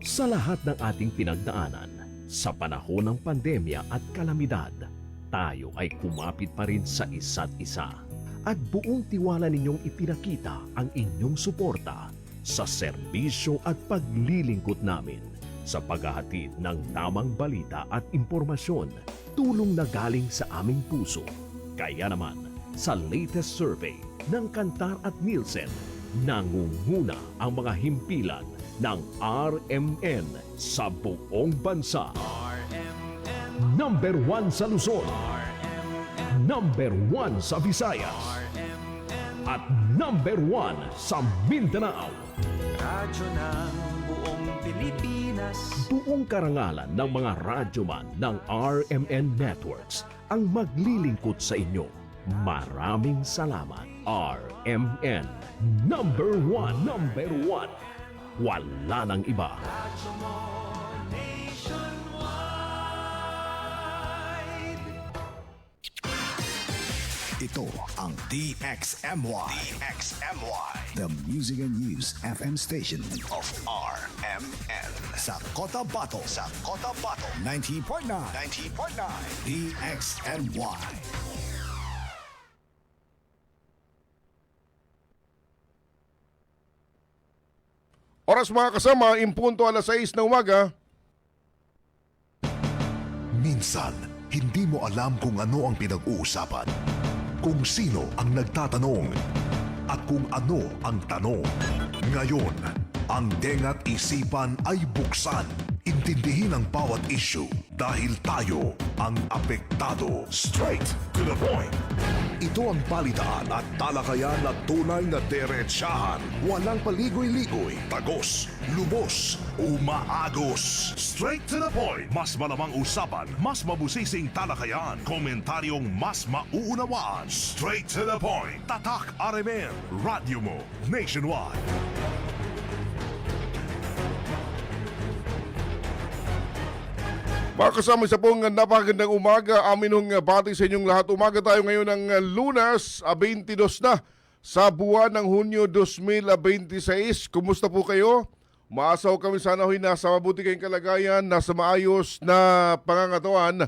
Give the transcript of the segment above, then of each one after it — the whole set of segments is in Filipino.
Sa lahat ng ating pinagdaanan, sa panahon ng pandemya at kalamidad, tayo ay kumapit pa rin sa isa't isa. At buong tiwala ninyong ipinakita ang inyong suporta sa serbisyo at paglilingkod namin sa paghahatid ng tamang balita at impormasyon, tulong na galing sa aming puso. Kaya naman, sa latest survey ng Kantar at Nielsen, nangunguna ang mga himpilan ng RMN sa buong bansa. Number 1 sa Luzon, Number 1 sa Visayas, at Number 1 sa Mindanao. Radyo ng buong Pilipinas. Buong karangalan ng mga radyoman ng RMN Networks ang maglilingkod sa inyo. Maraming salamat, RMN. Number 1, Number 1. Wala nang iba. Radyo mo nationwide. Ito ang DXMY. The Music and News FM station of RMN. Sa Cotabato. 90.9. DXMY. Oras mga kasama, impunto alas 6 ng umaga. Minsan, hindi mo alam kung ano ang pinag-uusapan, kung sino ang nagtatanong, at kung ano ang tanong. Ngayon, ang tenga't isipan ay buksan. Intindihin ang bawat issue dahil tayo ang apektado. Straight to the point. Ito ang balitaan at talakayan na tunay na derechahan. Walang paligoy-ligoy, tagos, lubos, umaagos. Straight to the point. Mas malamang usapan, mas mabusising talakayan, komentaryong mas mauunawaan. Straight to the point. Tatak RMN. Radio mo nationwide. Mga kasama, sa pong napakagandang umaga, amin hong bati sa inyong lahat. Umaga tayo ngayon ng Lunes, 22 na sa buwan ng Hunyo 2026. Kumusta po kayo? Maasaw kami sana ho'y nasa mabuti kayong kalagayan, nasa maayos na pangangatawan.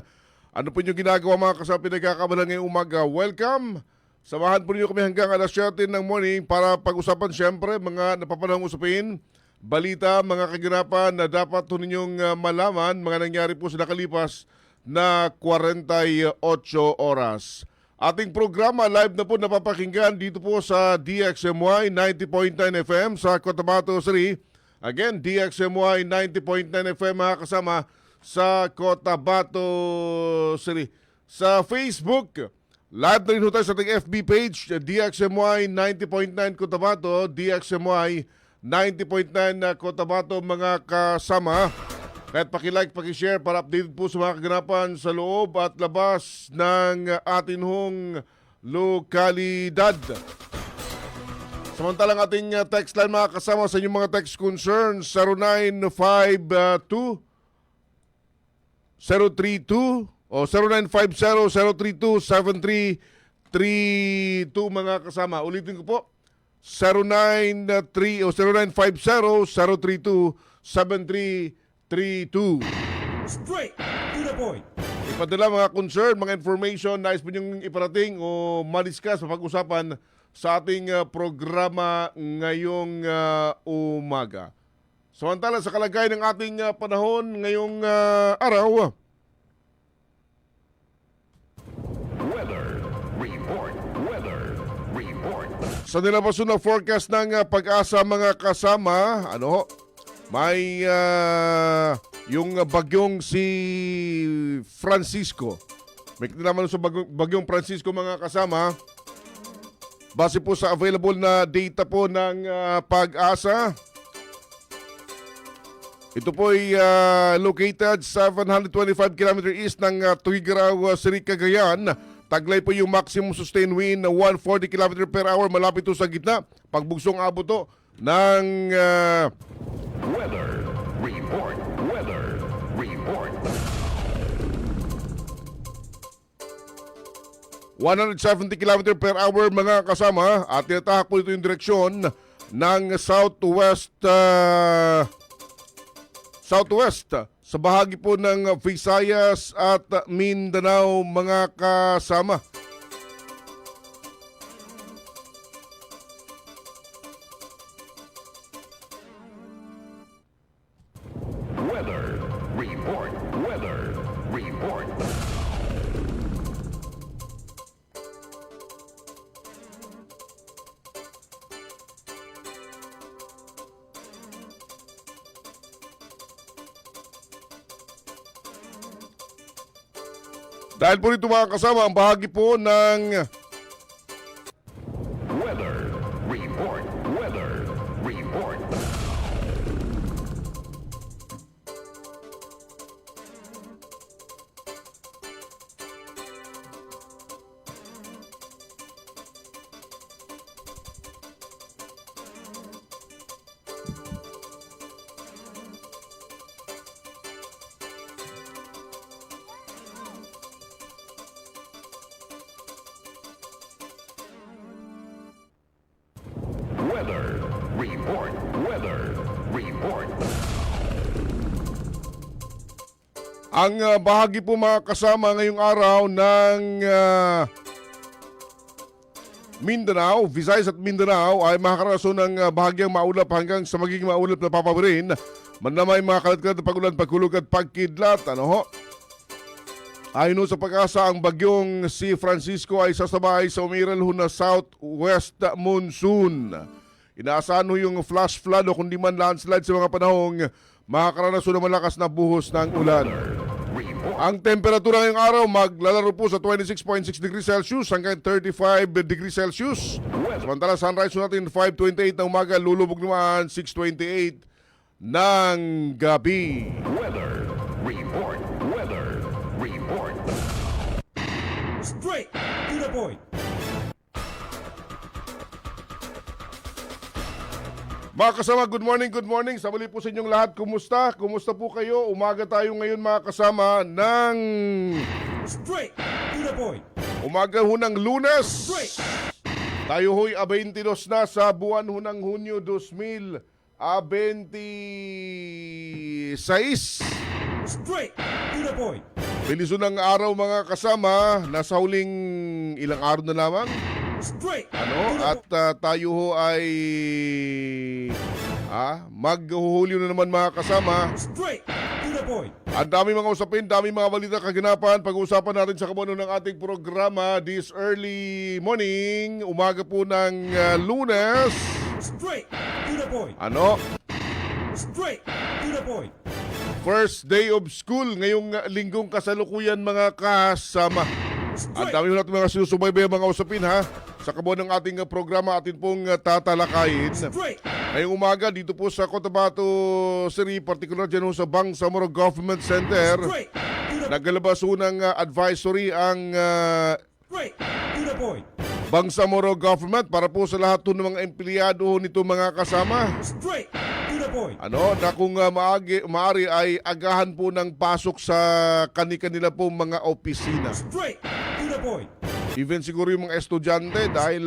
Ano po yung ginagawa mga kasama pinagkakabalan ngayong umaga? Welcome! Samahan po niyo kami hanggang alas 7 ng morning para pag-usapan siyempre mga napapanahong usapin, balita, mga kaganapan na dapat ninyong malaman, mga nangyari po sa nakalipas na 48 oras. Ating programa live na po napapakinggan dito po sa DXMY 90.9 FM sa Cotabato City. Again, DXMY 90.9 FM mga kasama sa Cotabato City. Sa Facebook, live na rin tayo sa ating FB page, DXMY 90.9 Cotabato, DXMY 90.9 na Cotabato mga kasama. Kahit pakilike, pakishare para updated po sa mga kaganapan sa loob at labas ng atin hong lokalidad. Samantalang ating text line mga kasama sa inyong mga text concerns 0952 032 o 0950-032-7332 mga kasama. Ulitin ko po, 093 o 0950-032-7332. Straight to the point. Ipadala mga concern, mga information, nais po niyong iparating o madiscuss, mapag-usapan sa ating programa ngayong umaga. Samantala sa kalagayan ng ating panahon ngayong araw. Weather report. Sa nilabaso na forecast ng Pag-asa mga kasama, may yung bagyong si Francisco. May kinalaman sa bagyong Francisco mga kasama. Base po sa available na data po ng Pag-asa, ito po ay located 725 km east ng Tuguegarao City, Cagayan. Taglay po yung maximum sustained wind na 140 km per hour. Malapit to sa gitna. Pagbugsong abot to ng Weather report. 170 km per hour mga kasama. At tinatahak po ito yung direksyon ng southwest southwest sa bahagi po ng Visayas at Mindanao mga kasama. Weather report. Weather report. Dahil po rito mga kasama, ang bahagi po ng Weather report. Weather report. Weather report. Weather report. ang bahagi po mga kasama ngayong araw ng Mindanao, Visayas at Mindanao ay makakarason ng bahagyang maulap hanggang sa magiging maulap na papawirin. Manamay mga kalat-kalat na pagulan, pagkulog at pagkidlat. Ano ho? Ayon sa pag-asa, ang bagyong si Francisco ay sasabay sa umiral ho na southwest monsoon. Inaasahan ho yung flash flood o kundi man landslide sa mga panahong makakaranas ng malakas na buhos ng ulan. Ang temperatura ngayong araw maglalaro po sa 26.6 degrees Celsius hanggang 35 degrees Celsius. Samantala sunrise natin 5:28 ng umaga, lulubog naman 6:28 ng gabi. Weather report. Weather report. Straight to the point. Mga kasama, good morning, good morning. Sa muli po sa inyong lahat, kumusta? Kumusta po kayo? Umaga tayo ngayon mga kasama ng Straight to the point. umaga ho ng Lunes. Straight. Tayo ho'y 22 na sa buwan ho ng Hunyo 2026. Straight to the point. Bilis ho ng araw mga kasama. Nasa huling ilang araw na lamang. Straight. At tayo ho ay maghuhulyo na naman mga kasama. Straight to the point. Ang dami mga usapin, dami mga balita kaganapan. Pag-uusapan natin sa kabuno ng ating programa this early morning, umaga po ng Lunes. Straight to the point. Straight to the point. First day of school ngayong linggong kasalukuyan mga kasama. Ang dami natin mga sinusubaybay mga usapin ha. Sa kabuno ng ating programa atin pong tatalakayin. Straight. Ngayong umaga dito po sa Cotabato City, particular dyan ho sa Bangsamoro Government Center. Straight to the Naglalabas ho ng advisory ang Straight to the point. Bangsamoro Government para po sa lahat po ng mga empleyado ho nito mga kasama. Straight to the point. Na kung maaari ay agahan po ng pasok sa kani-kanila po mga opisina. Straight to the point. Even siguro yung mga estudyante dahil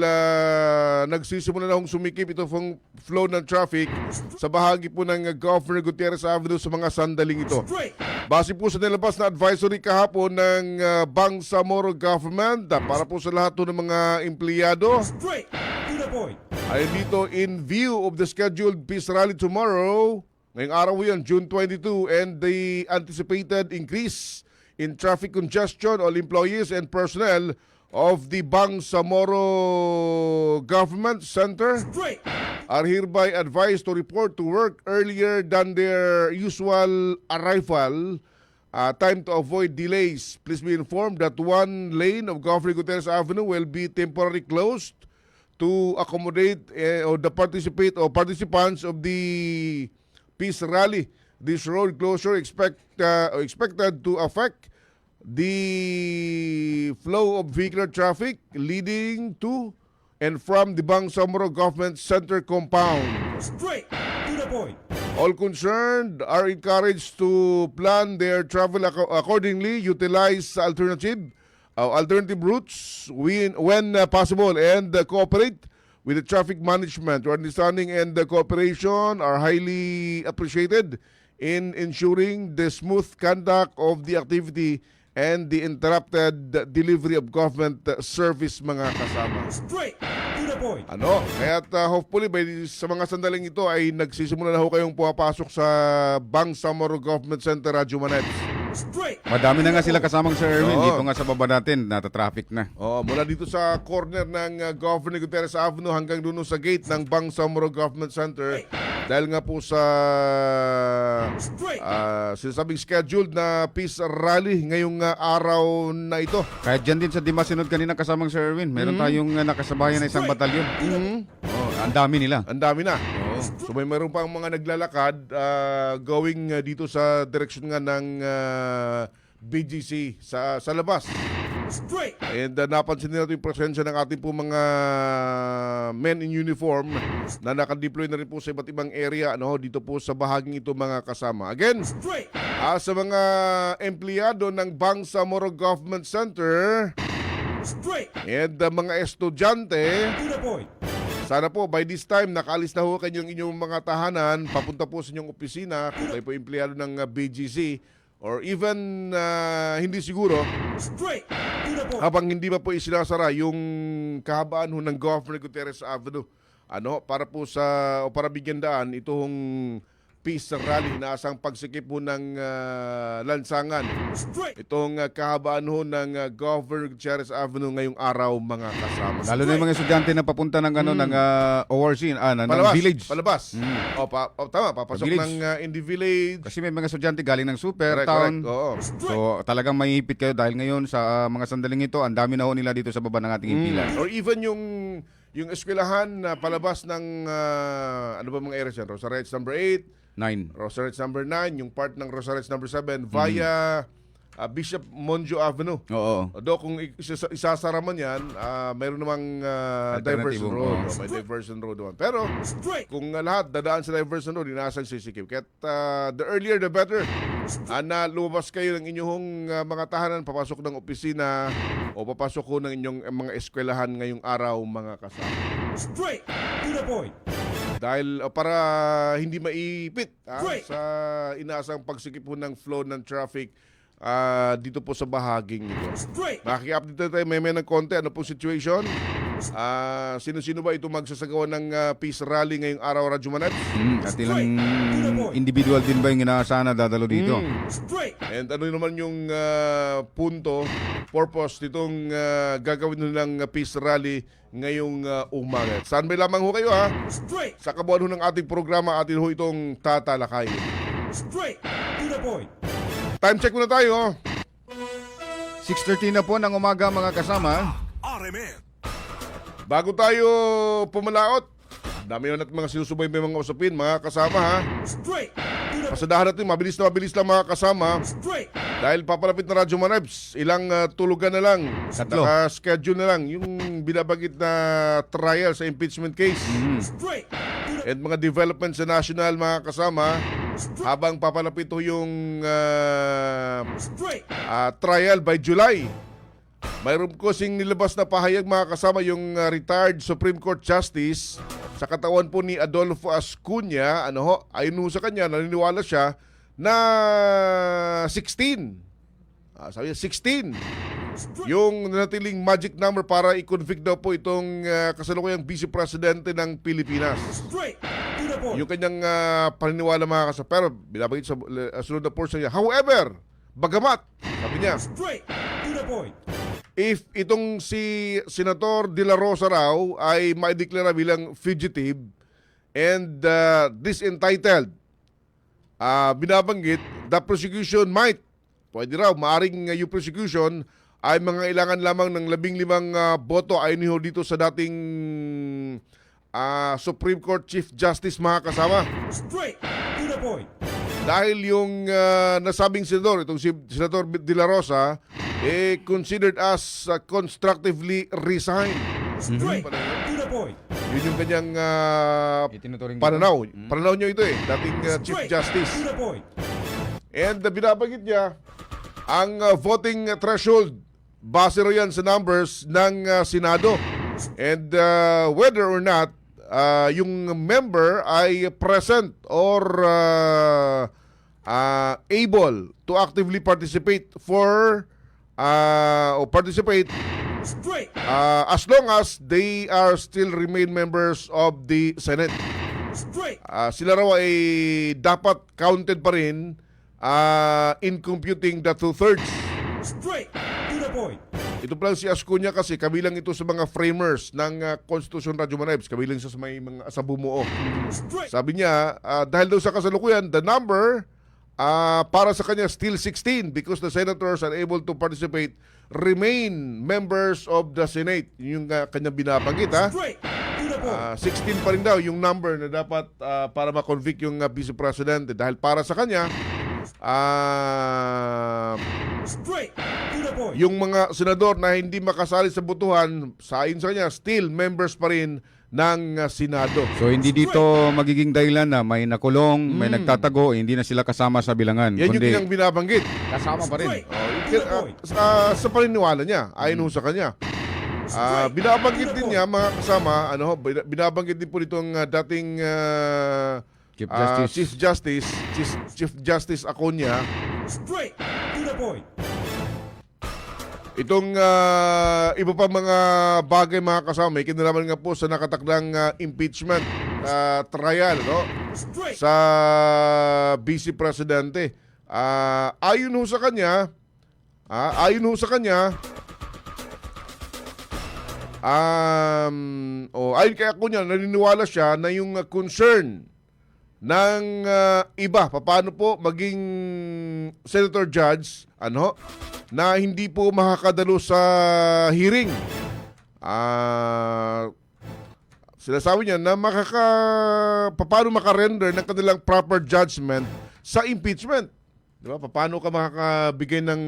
nagsisimula na hong sumikip ito pong flow ng traffic sa bahagi po ng Governor Gutierrez Avenue sa mga sandaling ito. Straight. Base po sa nilabas na advisory kahapon ng Bangsamoro Government para po sa lahat po ng mga empleyado Straight to the point. ay dito in view of the scheduled peace rally tomorrow, ngayong araw yan, June 22, and the anticipated increase in traffic congestion, all employees and personnel of the Bangsamoro Government Center Straight. are hereby advised to report to work earlier than their usual arrival time to avoid delays. Please be informed that one lane of Governor Gutierrez Avenue will be temporarily closed to accommodate the participants of the peace rally. This road closure expected to affect the flow of vehicular traffic leading to and from the Bangsamoro Government Center compound. Straight to the point. All concerned are encouraged to plan their travel accordingly, utilize alternative routes when possible, and cooperate with the traffic management. Your understanding and cooperation are highly appreciated in ensuring the smooth conduct of the activity and the interrupted delivery of government service, mga kasama. Straight to the point. Kaya't hopefully sa mga sandaling ito ay nagsisimula na ho kayong pumapasok sa Bangsamoro Government Center, Radyo Manebs. Straight. Madami na nga sila kasamang Sir Erwin. Oo. Dito nga sa baba natin, natatraffic na. Mula dito sa corner ng Governor Gutierrez Avenue hanggang doon sa gate ng Bangsamoro Government Center. Dahil nga po sa sinasabing scheduled na peace rally ngayong araw na ito. Kahit dyan din sa Dimasinod kanina kasamang Sir Erwin, meron tayong nakasabayan na isang batalyon. Ang dami nila. Ang dami na. So may meron pang mga naglalakad going dito sa direksyon nga ng BGC sa labas. Straight. And napansin nila ito yung presensya ng ating po mga men in uniform na nakadeploy na rin po sa iba't ibang area dito po sa bahaging ito, mga kasama. Again, Straight. sa mga empleyado ng Bangsamoro Government Center Straight. and mga estudyante, To the point. sana po by this time nakaalis na ho kanyang inyong mga tahanan, papunta po sa inyong opisina kung kayo po empleyado ng BGC or even hindi siguro Straight. To the point. habang hindi pa po isinasara yung kahabaan ho ng Governor Gutierrez Avenue para po para bigyan daan itong peace rally na asang pagsikip ho ng lansangan. Straight. Itong kahabaan ho ng Governor Gutierrez Avenue ngayong araw, mga kasama. Lalo na yung mga estudyante na papunta ng ng ORC, ng village. Palabas. Tama, papasok Village. ng Indie Village. Kasi may mga estudyante galing ng super Correct, town. correct. Oo. So talagang maihipit kayo dahil ngayon sa mga sandaling ito, ang dami na ho nila dito sa baba ng ating impilan. Or even yung eskwelahan na palabas ng ano ba mga areas yan? Rosario's number 8, 9. Rosario's number 9, yung part ng Rosario's number 7 via Bishop Monjo Avenue. Oo. Although kung isasara man yan, mayroon namang diversion Alternatibo, road. oo. May diversion road naman. Pero Straight. kung lahat dadaan sa diversion road, inaasang sisikip. Kaya the earlier the better. Na lumabas kayo ng inyong mga tahanan, papasok ng opisina o papasok ko ng inyong mga eskwelahan ngayong araw, mga kasama. Straight. To the point. Dahil para hindi maipit Right. sa inaasang pagsikip po ng flow ng traffic dito po sa bahaging ito. Straight. Makiki-update tayo may ng konti. Ano pong situation? Sino-sino ba ito magsasagawa ng peace rally ngayong araw, Radyo Manebs? At ilang individual din ba yung inaasahan na dadalo dito? Straight. And ano naman yung purpose nitong gagawin nilang peace rally ngayong umaga? Saan may lamang ho kayo Straight. Sa kabuuan ho ng ating programa, atin ho itong tatalakay. Straight. To the point. Time check muna tayo. 6:13 na po ng umaga, mga kasama. Bago tayo pumalaot, dami na natin mga sinusubay may mga usapin, mga kasama Straight. To the Pasadahan natin, mabilis lang mga kasama. straight. Dahil papalapit na Radyo Manebs, ilang tulugan na lang, Tatlo. naka-schedule na lang yung binabagit na trial sa impeachment case. Straight. To the And mga developments sa national, mga kasama, habang papalapit ho yung straight. trial by July. Mayroon ko sing nilabas na pahayag, mga kasama, yung retired Supreme Court Justice sa katawan po ni Adolfo Ascuña. Ayon ho sa kanya, naniniwala siya na 16. Sabi niya, 16. Yung natiling magic number para i-convict daw po itong kasalukuyang Vice Presidente ng Pilipinas. Straight. To the point. Yung kanyang paniniwala, mga kasama. Pero binabagit sa sunod na portion niya. However, bagamat, sabi niya, Straight. To the point. if itong si Senator De La Rosa raw ay maideklara bilang fugitive and disentitled, binabanggit, the prosecution pwede raw, maaring yung prosecution ay mga ilangan lamang ng 15 boto ayon ho dito sa dating Supreme Court Chief Justice, mga kasama. Straight. To the point. Dahil yung nasabing senador, itong si Senator De La Rosa, considered as constructively resigned. Straight. To the point. Yun yung kanyang Itinuturing dito. pananaw. Pananaw niya ito dating Chief Straight. Justice. To the point. And binabagit niya, ang voting threshold, base ro yan sa numbers ng Senado. And whether or not yung member ay present or able to actively participate Straight. as long as they are still remain members of the Senate. Straight. Sila raw ay dapat counted pa rin in computing the 2/3. Straight. To the point. Ito pala si Ascuña kasi kabilang ito sa mga framers ng Constitution Radyo Manebs, kabilang siya sa may mga sa bumuo. Straight. Sabi niya, dahil daw sa kasalukuyan, the number para sa kanya still 16 because the senators are able to participate, remain members of the Senate. Yun yung kanya binabanggit, ha? Straight. To the point. 16 pa rin daw yung number na dapat para ma-convict yung Vice President. Dahil para sa kanya, Straight. To the point. yung mga senador na hindi makasali sa botohan, sa ayon sa kanya, still members pa rin ng Senado. So hindi dito magiging dahilan na may nakulong, may nagtatago, hindi na sila kasama sa bilangan. Yan yung Kundi kanyang binabanggit. kasama pa rin. Straight. To the point. Sa paniniwala niya, ayon ho sa kanya. Binabanggit din niya, mga kasama, binabanggit din po nitong dating Chief Justice. Chief Justice Acuña, Straight. To the point. itong iba pa mga bagay, mga kasama, may kinalaman nga po sa nakatakdang impeachment trial, no? Straight. Sa Vice Presidente. Ayon ho sa kanya, ayon kay Acuña, naniniwala siya na yung concern ng iba, paano po maging senator judge, na hindi po makakadalo sa hearing. Sinasabi niya na paano makarender ng kanilang proper judgment sa impeachment. Di ba? Paano ka makakabigay ng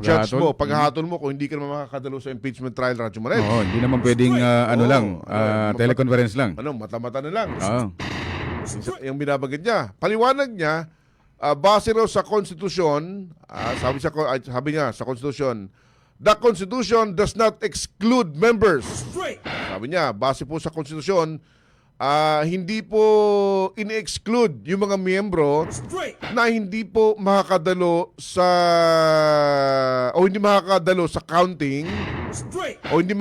judge mo, paghahatol mo kung hindi ka naman makakadalo sa impeachment trial, Radyo Manebs. Oo, hindi naman pwedeng teleconference lang. Mata-mata na lang. Oo. Yung binabagit niya. Paliwanag niya, base raw sa konstitusyon, sabi niya sa konstitusyon, the Constitution does not exclude members. Straight. Sabi niya, base po sa konstitusyon, hindi po in-exclude yung mga miyembro Straight. na hindi po makakadalo sa counting Straight. o hindi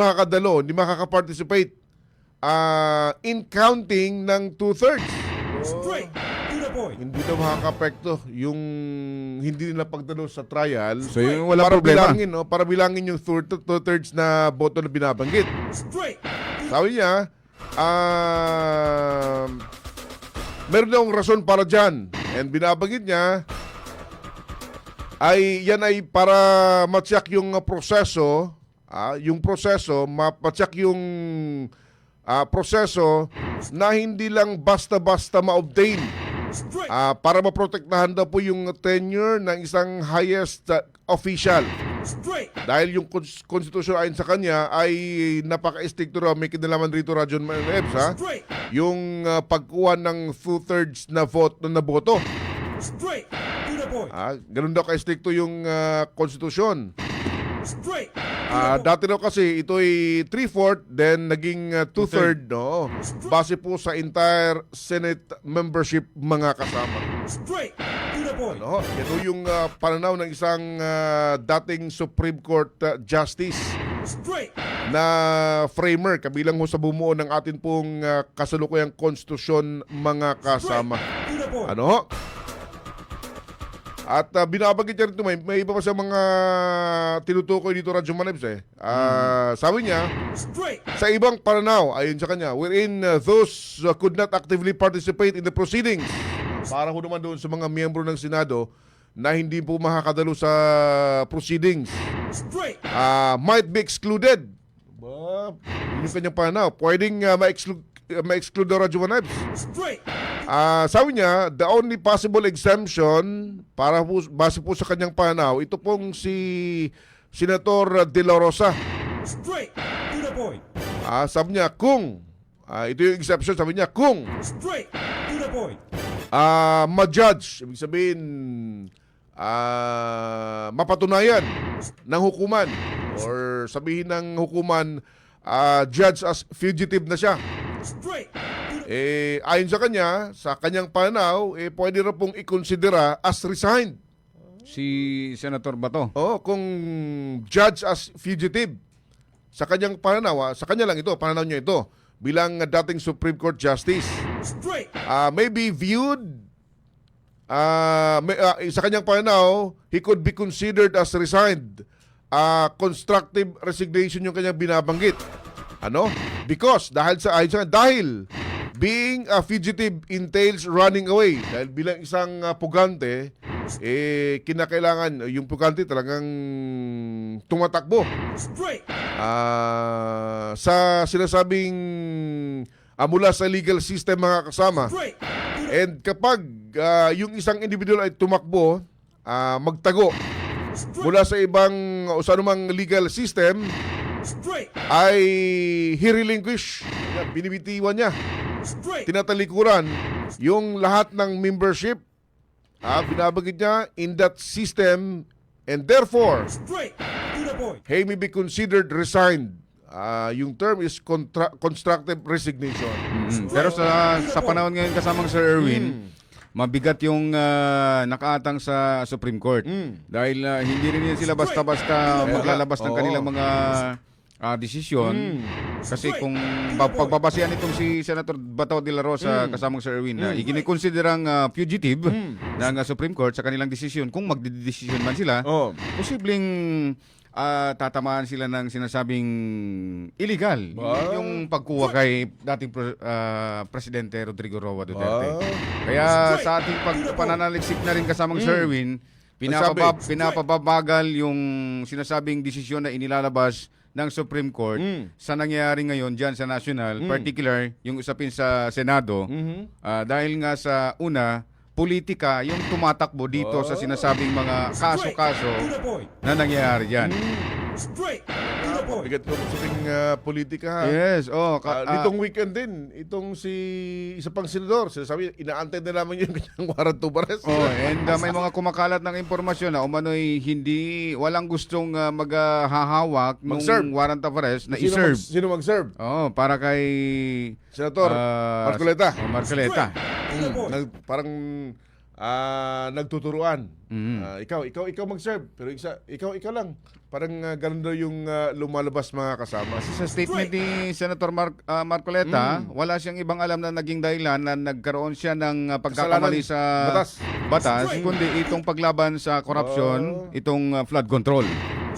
makaka-participate in counting ng 2/3. Straight. To the point. Hindi daw makaka-apekto yung hindi nila pagdalo sa trial. So yung walang para problema. para bilangin yung 2/3 na boto na binabanggit. Straight. Sabi niya, meron daw rason para dyan. And binabanggit niya, yan ay para matyak yung proseso, mapatyak yung proseso na hindi lang basta-basta ma-obtain. Straight. Para maprotektahan daw po yung tenure ng isang highest official. Straight. Dahil yung konstitusyon ayon sa kanya ay napaka-stricto raw, may kinalaman rito Radyo Manebs, Straight. yung pagkuha ng 2/3 na vote na boto. Straight. To the point. Ganun daw ka-stricto yung konstitusyon. Straight. Dati daw kasi ito ay 3/4, then naging 2/3, no? Base po sa entire Senate membership, mga kasama. Straight. To the point. Ito yung pananaw ng isang dating Supreme Court Justice Straight. na framer, kabilang ho sa bumuo ng atin pong kasalukuyang konstitusyon, mga kasama. To the point. At binabanggit niya rito, may iba pa sa mga tinutukoy dito Radyo Manebs. Sabi niya, Straight. sa ibang pananaw, ayon sa kanya, wherein those could not actively participate in the proceedings, para ho naman doon sa mga miyembro ng Senado na hindi po makakadalo sa proceedings, Straight. might be excluded. Yun yung kanyang pananaw. Pwedeng ma-exclude daw Radyo Manebs. Straight. Sabi niya, the only possible exemption, para po, base po sa kanyang pananaw, ito pong si Senator De La Rosa. Straight. To the point. Sabi niya, kung, ito yung exception, sabi niya, kung Straight. To the point. ma-judge, ibig sabihin, mapatunayan ng hukuman, or sabihin ng hukuman, judge as fugitive na siya. Straight. Ayon sa kanya, sa kanyang pananaw, pwede rin pong ikonsidera as resigned. Si Senator Bato. Kung judge as fugitive. Sa kanyang pananaw, sa kanya lang ito, pananaw niya ito, bilang dating Supreme Court Justice. Straight. May be viewed, sa kanyang pananaw, he could be considered as resigned. Constructive resignation yung kanyang binabanggit. Because, dahil being a fugitive entails running away. Dahil bilang isang pugante, kinakailangan, yung pugante talagang tumatakbo. Straight. Sa sinasabing mula sa legal system mga kasama. Straight. And kapag yung isang individual ay tumakbo, magtago mula sa ibang o sa anumang legal system, Straight. ay he relinquish, binibitiwan niya, Straight. tinatalikuran yung lahat ng membership, binabagit niya in that system, and therefore Straight. To the point. he may be considered resigned. Yung term is constructive resignation. Pero sa panahon ngayon kasamang Sir Erwin, mabigat yung nakaatang sa Supreme Court. Dahil hindi rin sila basta-basta maglalabas ng kanilang mga desisyon. Kasi kung pagbabasehan itong si Senator Bato de la Rosa kasamang Sir Erwin, ikinikonsiderang fugitive ng Supreme Court sa kanilang desisyon, kung magdidesisyon man sila, posibleng tatamaan sila ng sinasabing illegal. Yung pagkuha kay dating Presidente Rodrigo Roa Duterte. Kaya sa ating pananaliksik na rin kasamang Sir Erwin, pinapabagal yung sinasabing desisyon na inilalabas ng Supreme Court sa nangyayari ngayon dyan sa National, particular yung usapin sa Senado, dahil nga sa una, politika yung tumatakbo dito sa sinasabing mga kaso-kaso To the point. na nangyayari dyan. Straight. To the point. Bigat ko sa politika. Yes, Nitong weekend din, itong si isa pang senador, sinasabi, inaantay na naman yung kanyang warrant of arrest. and may mga kumakalat ng impormasyon na umano'y walang gustong maghahawak ng Mag-serve. warrant of arrest na i-serve. Sino mag-serve? Para kay Senator Marcoleta. Marcoleta. Parang nagtuturuan. Ikaw mag-serve, pero ikaw lang. Parang ganun daw yung lumalabas mga kasama. Sa statement ni Senator Marcoleta, wala siyang ibang alam na naging dahilan na nagkaroon siya ng pagkakamali sa batas, kundi itong paglaban sa korupsyon, itong flood control.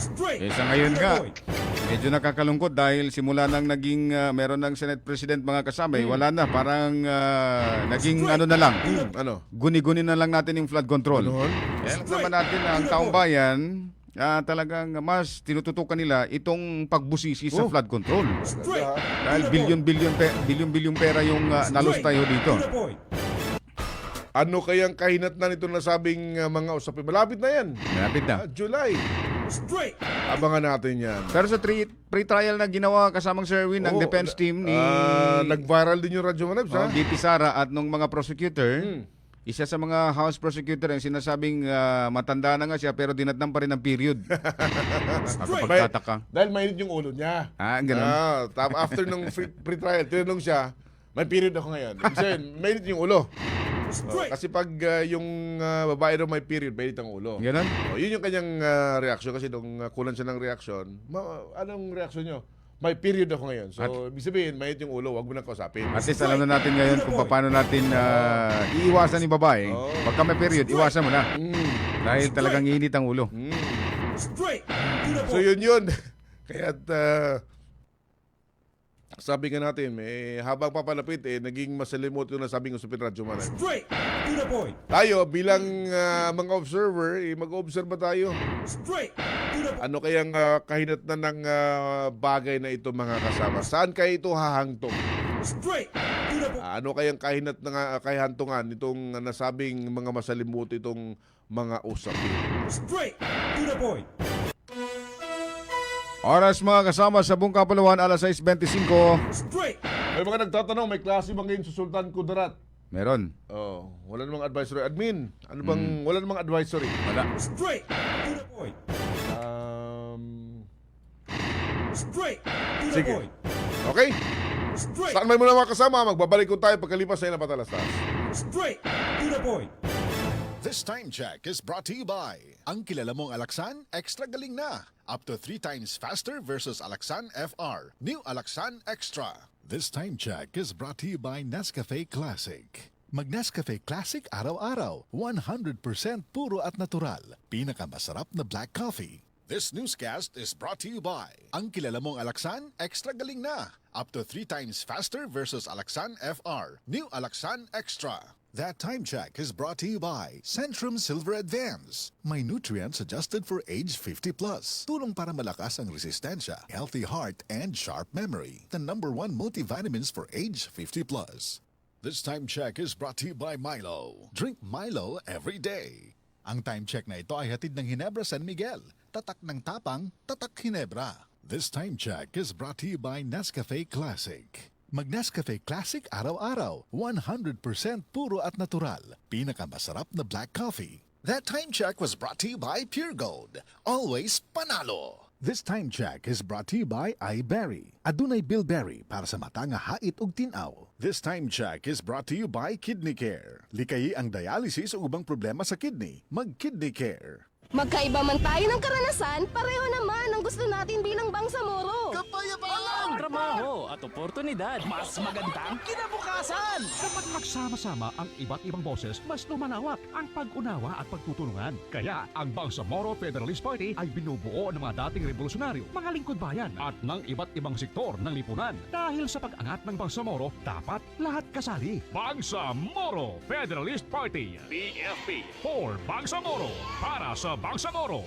Straight. Sa ngayon nga, medyo nakakalungkot dahil simula nang naging meron ng Senate President mga kasama, wala na, parang naging ano na lang, guni-guni na lang natin yung flood control. Kaya alam naman natin na ang taong bayan, talagang mas tinututukan nila itong pagbusisi sa flood control. Dahil bilyon-bilyon pera yung nalos tayo dito. To the point. Ano kayang kahinatnan nito nasabing mga usapin? Malapit na yan. Malapit na. July. Straight. Abangan natin yan. Pero sa pre-trial na ginawa kasamang Sir Erwin ng defense team ni nag-viral din yung Radyo Manebs, ha? DP Sara at nung mga prosecutor, isa sa mga house prosecutor ang sinasabing matanda na nga siya pero dinatnan pa rin ang period. Nakapagtataka. Dahil mainit yung ulo niya. Ganun. After nung pre-trial, tinanong siya, may period ako ngayon. Ibig sabihin, mainit yung ulo. Kasi pag yung babae daw may period, mainit ang ulo. Ganun? Yun yung kanyang reaksyon. Kasi nung kulan siya ng reaksyon, anong reaksyon nyo? May period ako ngayon. So, ibig sabihin, mainit yung ulo, wag mo nang kausapin. At least alam na natin ngayon kung paano natin iiwasan ni babae. Pagka may period, iwasan mo na. Dahil talagang init ang ulo. Straight. To the So point. yun. Kaya't sabi nga natin, habang papalapit, naging masalimot yung nasabing usapin Radyo Manebs. Straight. To the point. Tayo, bilang mga observer, mag-obserba tayo. Straight. To the point. Ano kayang kahinatnan ng bagay na ito mga kasama? Saan kayo ito hahangtong? Straight. To the point. Ano kayang kahihantungan itong nasabing mga masalimuot itong mga usapin? Straight. To the point. Oras mga kasama sa buong Kapalawan, alas 6:25. Straight. May mga nagtatanong, may klase ba ngayon sa Sultan Kudarat? Meron. Wala namang advisory. Admin, ano bang wala namang advisory? Wala. Straight. To the point. Straight. To the Sige. point. Okay? Straight. Saan man mo na mga kasama, magbabalik ko tayo pagkalipas sa ilang patalastas. Straight. To the point. This time check is brought to you by ang kilala mong Alaksan, extra galing na. Up to 3 times faster versus Alaksan FR. New Alaksan Extra. This time check is brought to you by Nescafe Classic. Mag-Nescafe Classic araw-araw. 100% puro at natural. Pinakamasarap na black coffee. This newscast is brought to you by ang kilala mong Alaksan, extra galing na. Up to 3 times faster versus Alaksan FR. New Alaksan Extra. That time check is brought to you by Centrum Silver Advance. May nutrients adjusted for age 50 plus. Tulong para malakas ang resistensya, healthy heart, and sharp memory. The #1 multivitamins for age 50 plus. This time check is brought to you by Milo. Drink Milo every day. Ang time check na ito ay hatid ng Ginebra San Miguel. Tatak ng tapang, tatak Ginebra. This time check is brought to you by Nescafe Classic. Mag-Nescafe Classic araw-araw. 100% puro at natural. Pinakamasarap na black coffee. That time check was brought to you by Pure Gold. Always panalo. This time check is brought to you by iBerry. Adunay Bilberry para sa mata nga hait ug tinaw. This time check is brought to you by Kidney Care. Likayi ang dialysis o ubang problema sa kidney. Mag-Kidney Care. Magkaiba man tayo ng karanasan, pareho naman ang gusto natin bilang Bangsamoro. Kapayapaan! Trabaho at oportunidad. Mas magandang kinabukasan. Kapag magsama-sama ang iba't ibang boses, mas lumalawak ang pag-unawa at pagtutulungan. Kaya ang Bangsamoro Federalist Party ay binubuo ng mga dating revolusyonaryo, mga lingkod bayan at ng iba't ibang sektor ng lipunan. Dahil sa pag-angat ng Bangsamoro, dapat lahat kasali. Bangsamoro Federalist Party. BFP for Bangsamoro. Para sa Bangsamoro.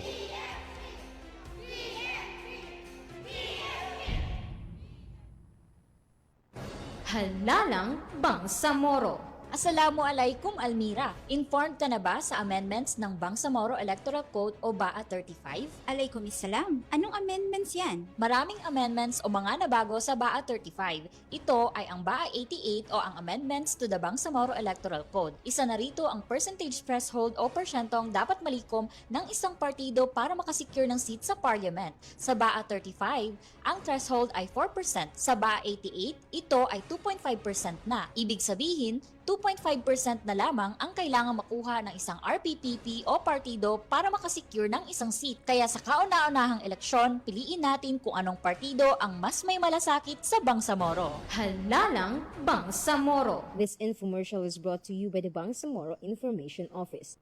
Halalang Bangsamoro. Assalamualaikum Almira. Informed ka na ba sa amendments ng Bangsamoro Electoral Code o BAA 35? Alaikumissalam. Anong amendments yan? Maraming amendments o mga nabago sa BAA 35. Ito ay ang BAA 88 o ang amendments to the Bangsamoro Electoral Code. Isa na rito ang percentage threshold o porsyentong dapat malikom ng isang partido para makasecure ng seat sa parliament. Sa BAA 35, ang threshold ay 4%. Sa BAA 88, ito ay 2.5% na. Ibig sabihin, 2.5% na lamang ang kailangang makuha ng isang RPPP o partido para makasecure ng isang seat. Kaya sa kauna-unahang eleksyon, piliin natin kung anong partido ang mas may malasakit sa Bangsamoro. Halalang Bangsamoro. This infomercial is brought to you by the Bangsamoro Information Office.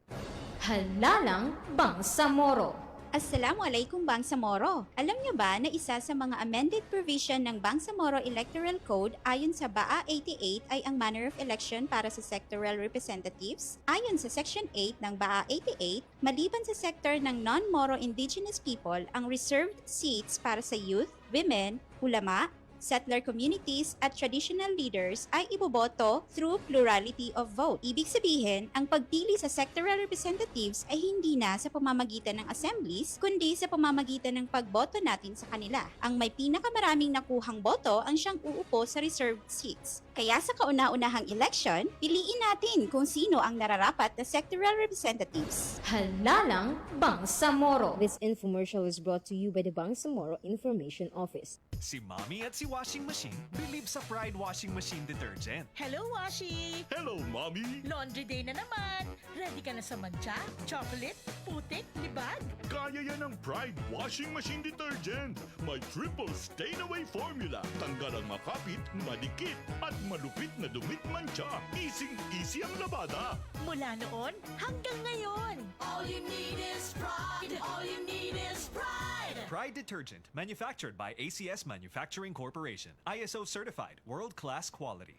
Halalang Bangsamoro. Assalamualaikum Bangsamoro. Alam niyo ba na isa sa mga amended provision ng Bangsamoro Electoral Code ayon sa BAA 88 ay ang manner of election para sa sectoral representatives? Ayon sa Section 8 ng BAA 88, maliban sa sector ng non-Moro indigenous people, ang reserved seats para sa youth, women, ulama, settler communities at traditional leaders ay iboboto through plurality of vote. Ibig sabihin, ang pagpili sa sectoral representatives ay hindi na sa pamamagitan ng assemblies, kundi sa pamamagitan ng pagboto natin sa kanila. Ang may pinakamaraming nakuhang boto ang siyang uupo sa reserved seats. Kaya sa kauna-unahang election, piliin natin kung sino ang nararapat na sectoral representatives. Halalang Bangsamoro. This infomercial is brought to you by the Bangsamoro Information Office. Si Mommy at si Washing Machine believe sa Pride Washing Machine Detergent. Hello, Washi! Hello, Mommy! Laundry day na naman. Ready ka na sa mancha, chocolate, putik, libag? Kaya yan ang Pride Washing Machine Detergent. May triple stain-away formula. Tanggal ang makapit, madikit, at malupit na dumit mancha. Easy ang labada. Mula noon hanggang ngayon. All you need is pride. All you need is pride. Pride Detergent, manufactured by ACS Manufacturing Corporation. ISO certified, world-class quality.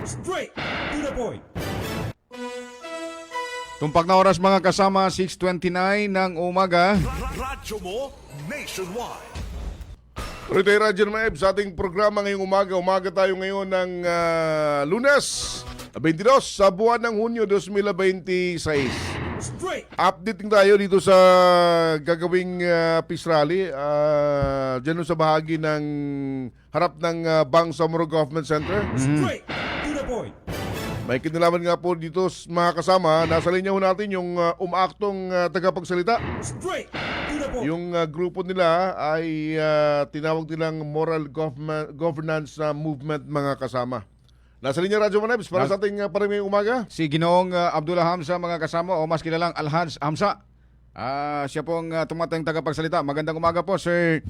Straight to the point. Tumpak na oras mga kasama, 6:29 ng umaga. Radyo mo nationwide. Rito ay Radyo Maeb sa ating programa ngayong umaga. Umaga tayo ngayon ng Lunes, 22 sa buwan ng Hunyo 2026. Straight. Updating tayo dito sa gagawing peace rally dyan sa bahagi ng harap ng Bangsamoro Government Center. Straight to the point. May kinalaman nga po dito mga kasama. Nasa linya ho natin yung umaaktong tagapagsalita. Straight to the point. Yung grupo nila ay tinawag nilang Moral Governance Movement, mga kasama. Nasa linya Radyo Manebs para sa ating pariming umaga. Si Ginoong Abdullah Hamza, mga kasama, o mas kilalang Alhaj Hamza. Siya pong tumatayong tagapagsalita. Magandang umaga po, Sir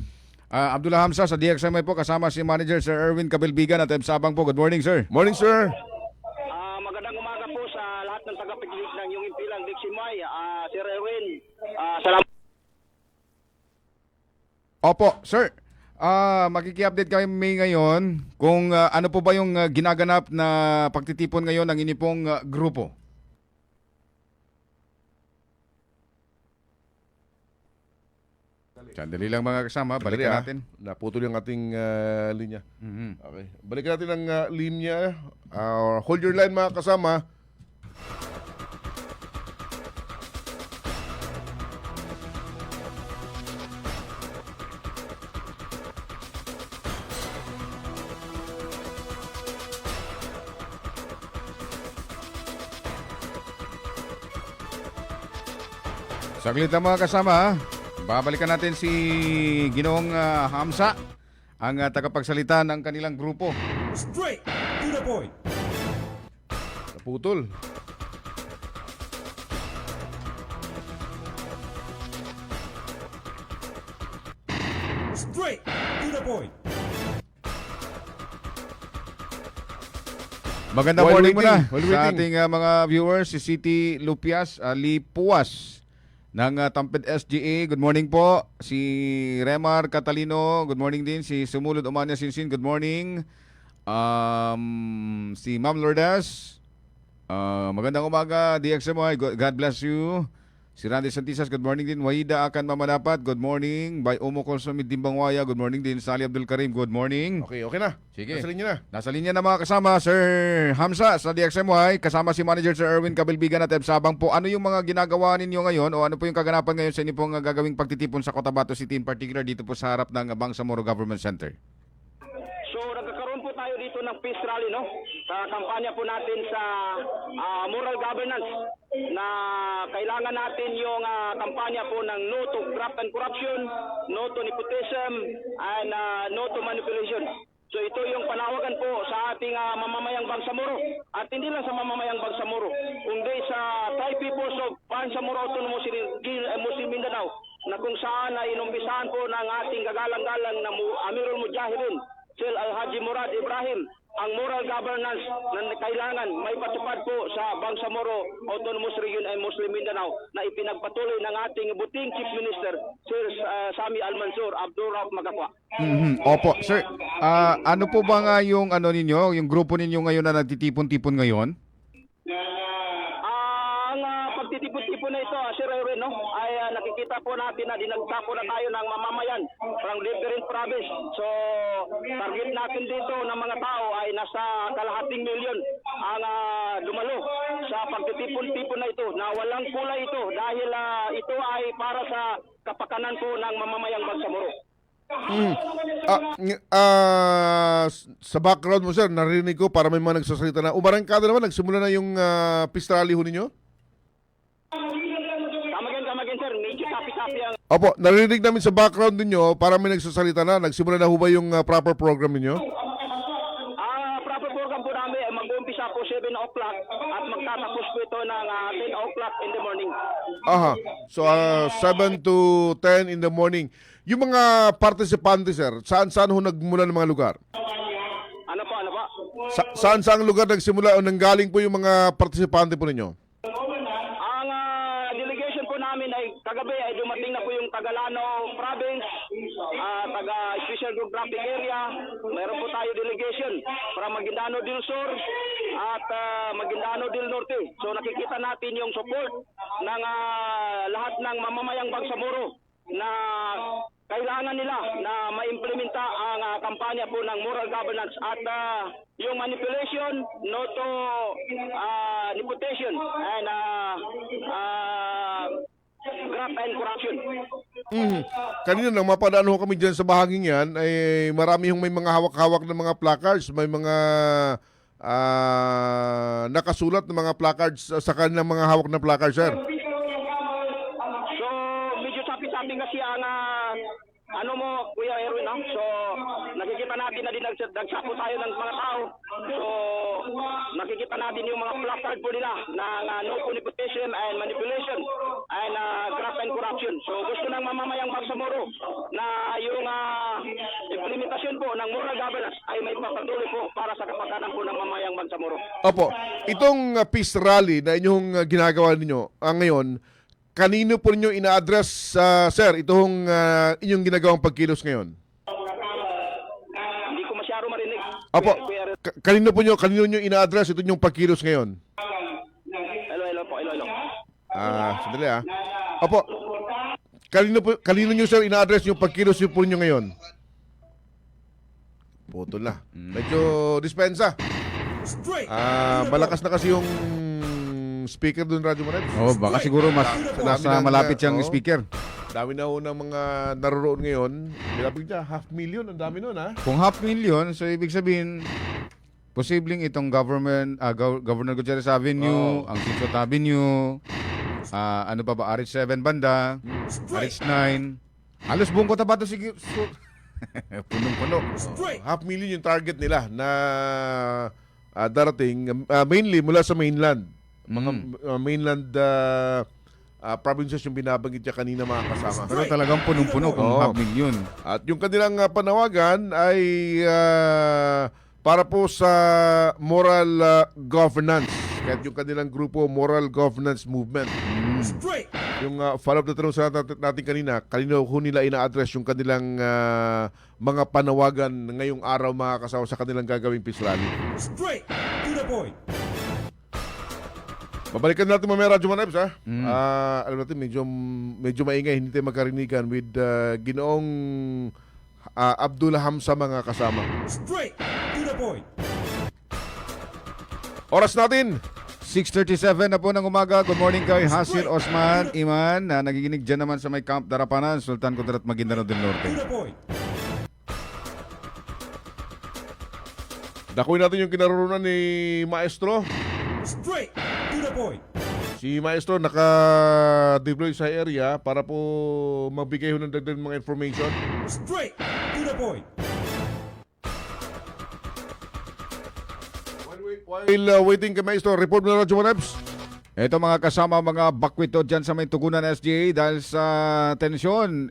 Abdullah Hamza. Sa DXMI po, kasama si Manager Sir Erwin Cabilbigan at Sabang po. Good morning, sir. Morning, sir. Magandang umaga po sa lahat ng tagapagdinig ng yung impilang DXMI. Sir Erwin, salamat. Opo, sir. Makiki-update kami ngayon kung ano po ba yung ginaganap na pagtitipon ngayon ng inipong grupo. Sandali lang, mga kasama, balikan natin. Naputol yung ating linya. Mhm. Okay. Balikan natin ang linya. Hold your line, mga kasama. Saglit lang, mga kasama. Babalikan natin si Ginoong Hamza, ang tagapagsalita ng kanilang grupo. Straight to the point. Naputol. Straight to the point. Magandang While morning waiting, muna while sa waiting. ating mga viewers, si City Lupias Lipuas ng Tamped SGA. Good morning po. Si Remar Catalino, good morning din. Si Sumulod Umanya Sinsin, good morning. Si Ma'am Lourdes, magandang umaga, DXMY, God bless you. Si Randy Santisas, good morning din. Wahida Akan Mamadapat, good morning. By Umo Consumid Dimbangwaya, good morning din. Sali Abdul Karim, good morning. Okay na. Sige. Nasa linya na. Nasa linya na, mga kasama, Sir Hamza sa DXMY, kasama si Manager Sir Erwin Cabilbigan at Sabang po. Ano yung mga ginagawa ninyo ngayon o ano po yung kaganapan ngayon sa inyo pong gagawing pagtitipon sa Cotabato City, in particular dito po sa harap ng Bangsamoro Government Center? So nagkakaroon po tayo dito ng peace rally, no? Sa kampanya po natin sa moral governance na kailangan natin yung kampanya po ng no to graft and corruption, no to nepotism, and no to manipulation. So ito yung panawagan po sa ating mamamayang Bangsamoro. At hindi lang sa mamamayang Bangsamoro, kundi sa Thai peoples of Bangsamoro Autonomous Muslim Mindanao, na kung saan ay inumpisahan po ng ating gagalang-galang na Amirul Mujahidin, Sir Alhaji Murad Ibrahim, ang moral governance na kailangan may patupad po sa Bangsamoro Autonomous Region and Muslim Mindanao na ipinagpatuloy ng ating buting Chief Minister, Sir Sami Al-Mansur Abdul Rauf Magakwa. Opo, sir. Ano po ba nga yung ano ninyo, yung grupo ninyo ngayon na nagtitipon-tipon ngayon? Ang pagtitipon-tipon na ito, Sir Erwin, no, ay nakikita po natin na dinagsapo na tayo ng mamamayan from different province. So, target natin dito ng mga tao ay nasa kalahating milyon ang dumalo sa pagtitipon-tipon na ito, na walang kulay ito dahil ito ay para sa kapakanan po ng mamamayang Bangsamoro. Sa background mo, sir, narinig ko para may mga nagsasalita na umarangkada naman, nagsimula na yung peace rally ho ninyo? Kamagin, sir, medyo tapi-tapi ang... Opo, narinig namin sa background ninyo para may nagsasalita na, nagsimula na ho ba yung proper program ninyo? Proper program po namin ay mag-uumpisa po 7 o'clock at magtatapos po ito ng 10 o'clock in the morning. Aha. So 7 to 10 in the morning. Yung mga partisipante, sir, saan ho nagmula ng mga lugar? Ano po? Saan lugar nagsimula o nanggaling po yung mga partisipante po ninyo? Ang delegation po namin ay kagabi ay dumating na po yung Tagalano Province, taga Special Geographic Area. Meron po tayo delegation para Maguindano del Sur at Maguindano del Norte. So nakikita natin yung support ng lahat ng mamamayang Bangsamoro na kailangan nila na ma-implementa ang kampanya po ng moral governance at yung manipulation, no to nepotism and graft and corruption. Kanina nang mapadaan ho kami dyan sa bahaging yan, ay marami hong may mga hawak-hawak na mga placards, may mga nakasulat ng mga placards sa kanilang mga hawak na placards, sir? So, medyo sapi-sapi kasi ang ano mo, Kuya Erwin, no? So, nakikita natin na din nagsapo tayo ng mga tao. So, nakikita natin yung mga placard po nila na no nepotism and manipulation and graft and corruption. So, gusto ng mamamayang Bangsamoro na yung implementasyon po ng moral governance ay may papatuloy po para sa kapakanan po ng mamamayang Bangsamoro. Opo, itong peace rally na inyong ginagawa ninyo ngayon, kanino po ninyo ina-address, sir, itong inyong ginagawang pagkilos ngayon? Hindi ko masyado marinig. Opo, kanino nyo ina-address ito yung pagkilos ngayon? Hello po. Sandali Opo, kanino nyo, sir, ina-address yung pagkilos po ninyo ngayon? Putol na. Medyo dispensa. Malakas na kasi yung speaker doon, Radyo Manebs. Baka siguro mas malapit siyang speaker. Dami na ho ng mga naroroon ngayon. Bilapig niya, 500,000. Ang dami nun, ha? Kung 500,000, so ibig sabihin, posibleng itong Governor Gutierrez Avenue, ang Sinsot Avenue, ano pa ba, RH7 banda, RH9. Halos buong Cotabato sige. Punong-puno. 500,000 yung target nila na darating, mainly mula sa mainland. Mga mainland provinces yung binabanggit niya kanina, mga kasama. Pero talagang punong-puno kung 500,000. At yung kanilang panawagan ay para po sa moral governance. Kahit yung kanilang grupo, Moral Governance Movement. Yung follow-up na tanong sa natin kanina ho nila ina-address yung kanilang mga panawagan ngayong araw, mga kasama, sa kanilang gagawing peace rally. Straight to the point. Babalikan natin mamaya, Radyo Manebs, ha? Alam natin, medyo maingay, hindi tayo magkarinigan with Ginoong Abdullah Hamsa, mga kasama. Straight to the point. Oras natin 6:37 na po ng umaga. Good morning kay Hasir Osman Iman na nagiginig dyan naman sa may Camp Darapanan, Sultan Kudarat, Maguindanao del Norte. To the point. dakuin natin yung kinaroroonan ni Maestro. Straight to the point. Si Maestro naka-deploy sa area para po magbigay ho ng dagdag mga information. Straight to the point. While waiting kay Maestro, report mo na, Radyo Manebs. Ito mga kasama, mga bakwito dyan sa may Tugunan SGA dahil sa tensyon,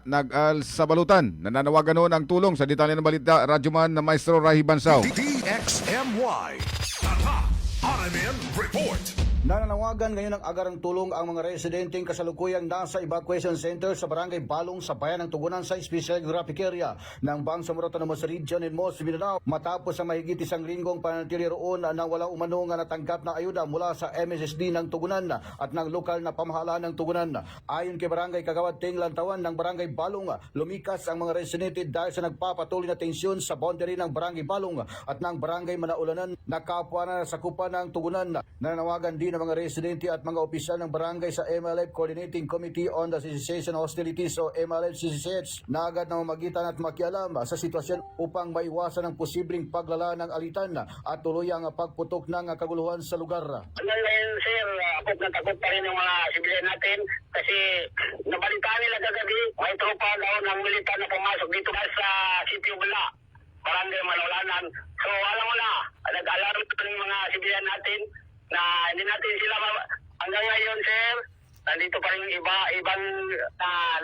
nag-alsabalutan. Nananawagan noon ang tulong sa detalye ng balita, Radyoman na Maestro Rahi Bansaw. DXMY Tatak RMN Report. Nananawagan ngayon ng agarang tulong ang mga residenteng kasalukuyang nasa evacuation center sa Barangay Balong sa bayan ng Tugunan sa Special Geographic Area ng Bangsamoro Autonomous Region in Mos Mindanao matapos ang mahigit isang linggong pananatili roon na walang umanong natanggap na ayuda mula sa MSSD ng Tugunan at ng lokal na pamahalaan ng Tugunan. Ayon kay Barangay Kagawad Ting Lantawan ng Barangay Balong, lumikas ang mga residente dahil sa nagpapatuloy na tensyon sa boundary ng Barangay Balong at ng Barangay Manaulanan na kapwa na sakupan ng Tugunan. Nananawagan din ng mga residente at mga opisyal ng barangay sa MLF Coordinating Committee on the Cessation Hostilities o MLF CCCH na agad na mamagitan at makialam sa sitwasyon upang maiwasan ang posibleng paglala ng alitan at tuluyang pagputok ng kaguluhan sa lugar. Ngayon, sir, takot na takot pa rin yung mga sibilyan natin kasi nabalitaan nila kagabi, may tropa daw ng militar na pumasok dito sa Sitio Bala, Barangay Manaulanan. So, alam mo na, nag-alarm yung mga sibilyan natin na hindi natin sila hanggang ngayon, sir, nandito pa rin ibang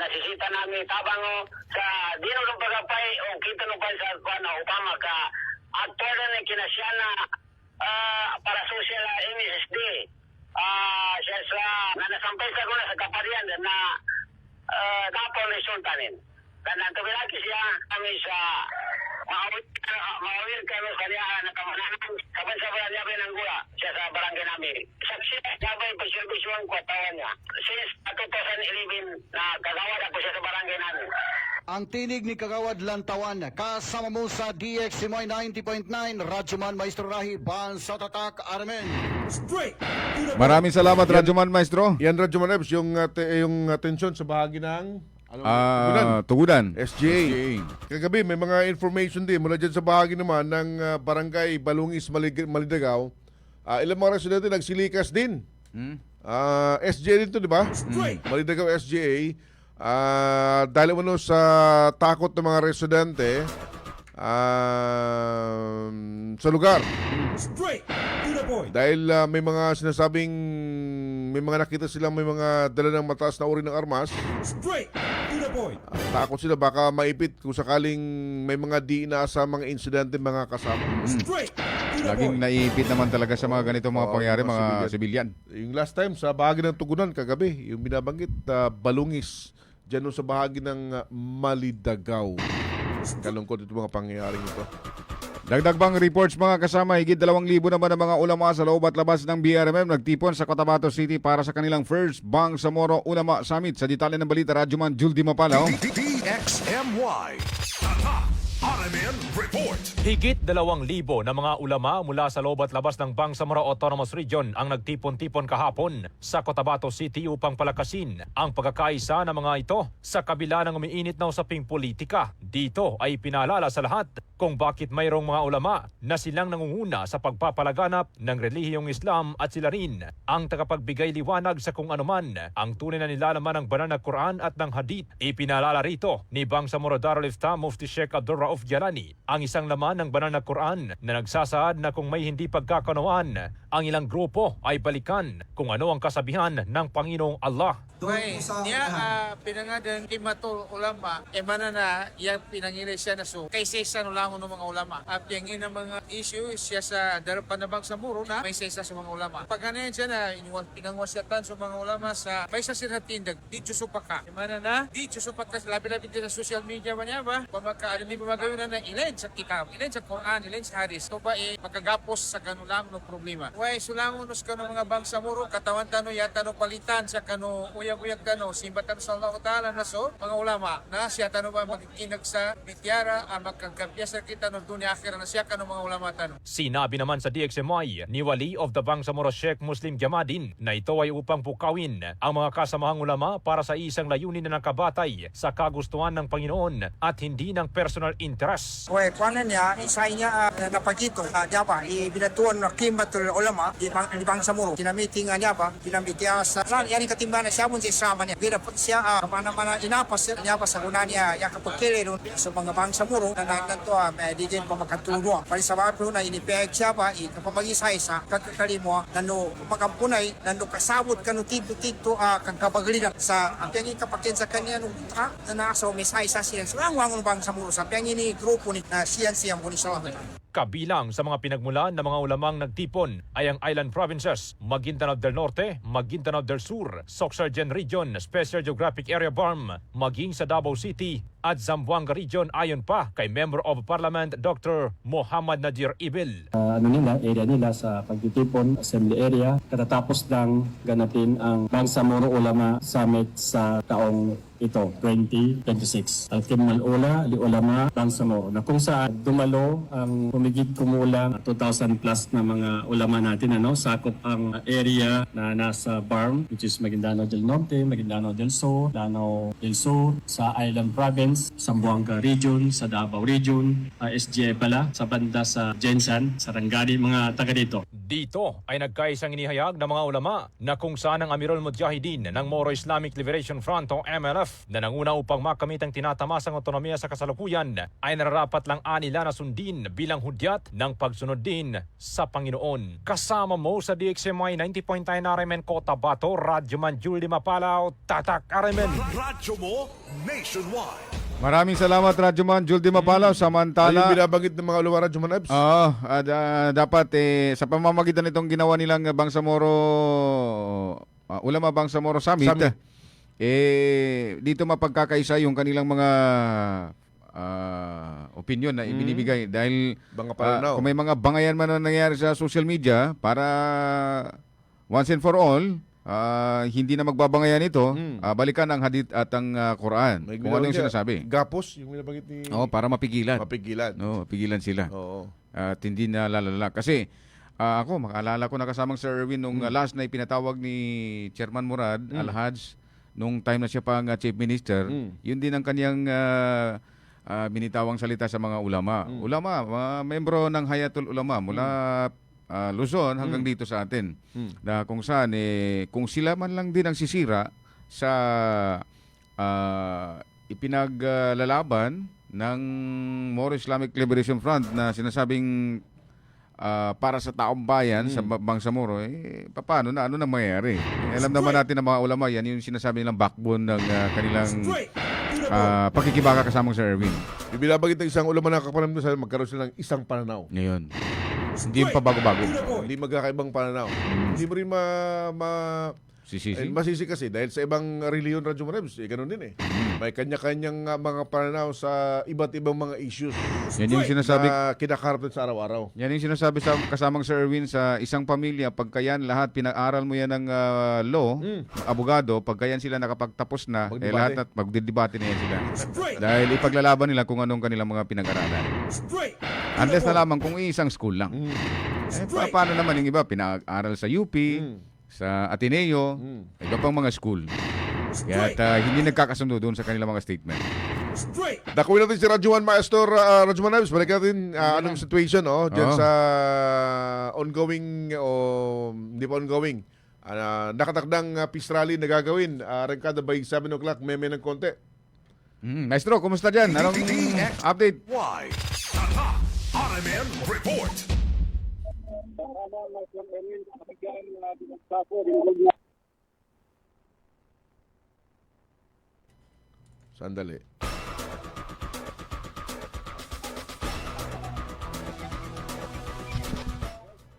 nasisita namin tabang sa dino ng pagapay o kita ng sa upama ka aktor na kinasya na para social MSSD siya sa nasampay sa guna sa kaparian na dapat resultanin dan natubilaki siya kami sa mawawin kami sa niya na kamananan sabay-sabay niya binanggula siya sa barangay namin. Saksi sabay pagservisyon ko tawan niya. Since 2011 na kagawad ako siya sa barangay namin. Ang tinig ni Kagawad Lantawan, kasama mo sa DXMY 90.9, Radyoman Maestro Rahi Bansaw Tatak Armen. Straight. Maraming salamat, Radyoman Maestro. Yan, Radyo Manebs, yung tensyon sa bahagi ng Tugunan. SGA. Kagabi, may mga information din mula dyan sa bahagi naman ng Barangay Balungis, Malidagaw. Ilang mga residente nagsilikas din. SGA din to, di ba? Malidagaw SGA. Dahil ano sa takot ng mga residente sa lugar. Straight to the point. Dahil may mga sinasabing may mga nakita silang may mga dala ng mataas na uri ng armas. Straight to the point. Takot sila baka maipit kung sakaling may mga di inaasamang insidente mga kasama. Straight to the Laging point. naipit naman talaga sa mga ganito mga pangyari, mga sibilyan. Yung last time sa bahagi ng Tugunan kagabi, yung binabanggit Balungis dyan sa bahagi ng Malidagaw. Kalungkot ito mga pangyayaring ito. Dagdag bang reports mga kasama, higit 2,000 naman ang mga ulama sa loob at labas ng BRMM nagtipon sa Cotabato City para sa kanilang first Bangsamoro Ulama Summit. Sa detalye ng balita, Radyoman Juldi Mapalaw. DXMY. Tata RMN Report. Higit 2,000 na mga ulama mula sa loob at labas ng Bangsamoro Autonomous Region ang nagtipon-tipon kahapon sa Cotabato City upang palakasin ang pagkakaisa ng mga ito sa kabila ng umiinit na usaping politika. Dito ay pinaalala sa lahat kung bakit mayroong mga ulama na silang nangunguna sa pagpapalaganap ng relihiyong Islam at sila rin ang tagapagbigay liwanag sa kung anuman ang tunay na nilalaman ng banal na Quran at ng Hadith. Ipinaalala rito ni Bangsamoro Darul Ifta Mufti Sheikh Abdul Rauf Jalani ang isang laman ng banal na Quran na nagsasaad na kung may hindi pagkakunawaan, ang ilang grupo ay balikan kung ano ang kasabihan ng Panginoong Allah. Niya pinangadan kimatul ulama mana na yang pinangili siya na so kay sesa no lang ng mga ulama at yung ina mga issue siya sa darapan na Bangsamoro na may sesa sa mga ulama pagkanayan siya na pinangwasyatan sa mga ulama sa may sa siratindag di susupaka mana na di susupaka labi-labi din sa social media ba niya ba pamaka hindi ba magawin na ilan sa kitab ilan sa Quran ilan sa hadis to ba magagapos sa kanulang no problema way sulangon nos kano mga Bangsamoro katawan tano yata no palitan sa kano uyag kano simbatan sa Allah Ta'ala na so mga ulama na siya tano ba magkinag sa bityara magkagkapya sa kita no dunya akhira na siya kano mga ulama tano. Sinabi naman sa DXMY ni Wali of the Bangsamoro Sheikh Muslim Jamadin na ito ay upang pukawin ang mga kasamahang ulama para sa isang layunin na nakabatay sa kagustuhan ng Panginoon at hindi ng personal interest. Way kwanan niya isa niya napagito niya ba ibinatuan na kimatul ulama di Bangsamoro kinamiting niya ba kinamitia sa yani katimbanan siya mo si Sama niya bira po siya mana inapas niya pa sa una niya yakapagkili ron sa mga Bangsamoro na nanto di din pa makatulong pari sa bapo na inipeg siya pa kapamagisay sa kakakalimo nano makampunay nano kasabot kanu tito kang kapaglidan sa ang piyangin kapakin sa kanya nung na so misay sa siya so ang wangon Bangsamoro sa piyangin ni grupo ni na siya mo ni salamat. Kabilang sa mga pinagmulan ng mga ulamang nagtipon ay ang Island Provinces, Maguindanao del Norte, Maguindanao del Sur, Sorsogon Region, Special Geographic Area BARM, maging sa Davao City at Zamboanga Region ayon pa kay Member of Parliament Dr. Muhammad Nadir Ibil. Area nila sa pagtitipon, assembly area, katatapos lang ganapin ang Bangsamoro Ulama Summit sa taong ito, 2026. Ang Team Malula, Li Ulama, Bangsamoro, na kung saan dumalo ang humigit kumulang 2,000 plus na mga ulama natin, sakop ang area na nasa BARM, which is Maguindanao del Norte, Maguindanao del Sur, Danao del Sur, sa Island Province, Zamboanga Region, sa Davao Region, SGA pala, sa banda sa Jensan, Sarangani, mga taga dito. Dito ay nagkaisang inihayag ng mga ulama na kung saan ang Amirul Mujahideen ng Moro Islamic Liberation Front o MLF na nanguna upang makamit ang tinatamasang otonomiya sa kasalukuyan ay nararapat lang anila na sundin bilang hudyat ng pagsunod din sa Panginoon. Kasama mo sa DXMY 90.9 RMN Cotabato, Radyoman Juldi Mapalaw, Tatak RMN. Radyo mo nationwide. Maraming salamat Radyoman Juldi Mapalaw. Samantala yung binabanggit ng mga ulama Radyoman Abs? Dapat sa pamamagitan nitong ginawa nilang Bangsamoro Ulama Bangsamoro Summit. Dito mapagkakaisa yung kanilang mga opinion na ibinibigay dahil kung may mga bangayan man na nangyayari sa social media para once and for all hindi na magbabangayan ito, balikan ang hadith at ang Quran. Kung ano yung sinasabi. Gapos, yung binabagit ni... para mapigilan. Mapigilan sila. At hindi na lalala. Kasi ako, makaalala ko nakasamang Sir Erwin nung last na ipinatawag ni Chairman Murad Al-Hajj nung time na siya pang chief minister, yun din ang kanyang binitawang salita sa mga ulama. Ulama, mga membro ng Hayatul Ulama mula Luzon hanggang dito sa atin. Na kung saan, kung sila man lang din ang sisira sa ipinaglalaban ng Moro Islamic Liberation Front na sinasabing para sa taong bayan sa Bangsamoro, paano na, ano na mangyayari? Alam naman natin ng mga ulama, yan yung sinasabi nilang backbone ng kanilang pakikibaka kasamang Sir Erwin. Ibinabagit ng isang ulama na kapananaw sa magkaroon sila ng isang pananaw. Ngayon. Hindi yung pabago-bago. Hindi magkakaibang pananaw. Hindi mo rin masisi kasi dahil sa ibang reliyon, Radyo Marebs, ganun din May kanya-kanyang mga pananaw sa iba't ibang mga issues. Yan yung sinasabi na kinakarap sa araw-araw. Yan yung sinasabi sa kasamang Sir Erwin sa isang pamilya, pagka yan lahat pinag-aral mo yan ng law, abogado, pagka yan sila nakapagtapos na, lahat magdidebate na yan sila. Dahil ipaglalaban nila kung anong kanilang mga pinag-aralan. Unless na lamang kung isang school lang. Paano naman yung iba? Pinag-aral sa UP, sa Ateneo, iba pang mga school. Kaya hindi nagkakasundo doon sa kanilang mga statement. Dakuin natin si Radjuan Maestor, Radjuan Naves, balik natin anong situation dyan sa ongoing o hindi pa ongoing. Nakatakdang peace rally na gagawin. Arangkada by 7 o'clock, meme ng konti. Maestro, kumusta dyan? Anong update? Why? RMN Report. Sandali.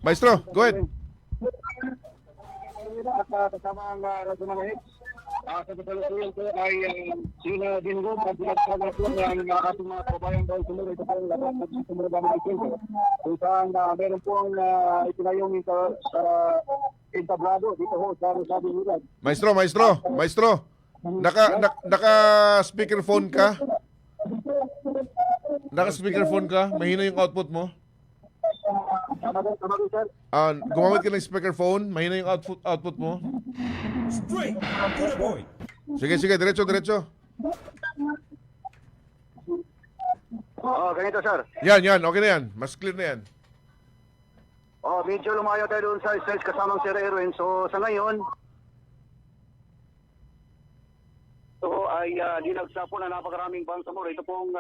Maestro, go ahead. Kasama ang Radyo Marebs. Sa kasalukuyan ko ay sina Dingo at pinagsasabi po ng ating mga kabayan doon sumunod. Ito po ang lahat ng sumunod ang mga kung saan meron po ang itinayong sa entablado dito ho sa Rosario Unidad. Maestro. Naka-speakerphone ka? Naka-speakerphone ka? Mahina yung output mo? Gumamit ka ng speakerphone? Mahina yung output mo? Straight to the point. Sige, diretso. Ganito sir. Yan, okay na yan. Mas clear na yan. Medyo lumayo tayo doon sa stage kasamang Sir Erwin. So sa ngayon, ay dinagsa po na napakaraming Bangsamoro. Ito pong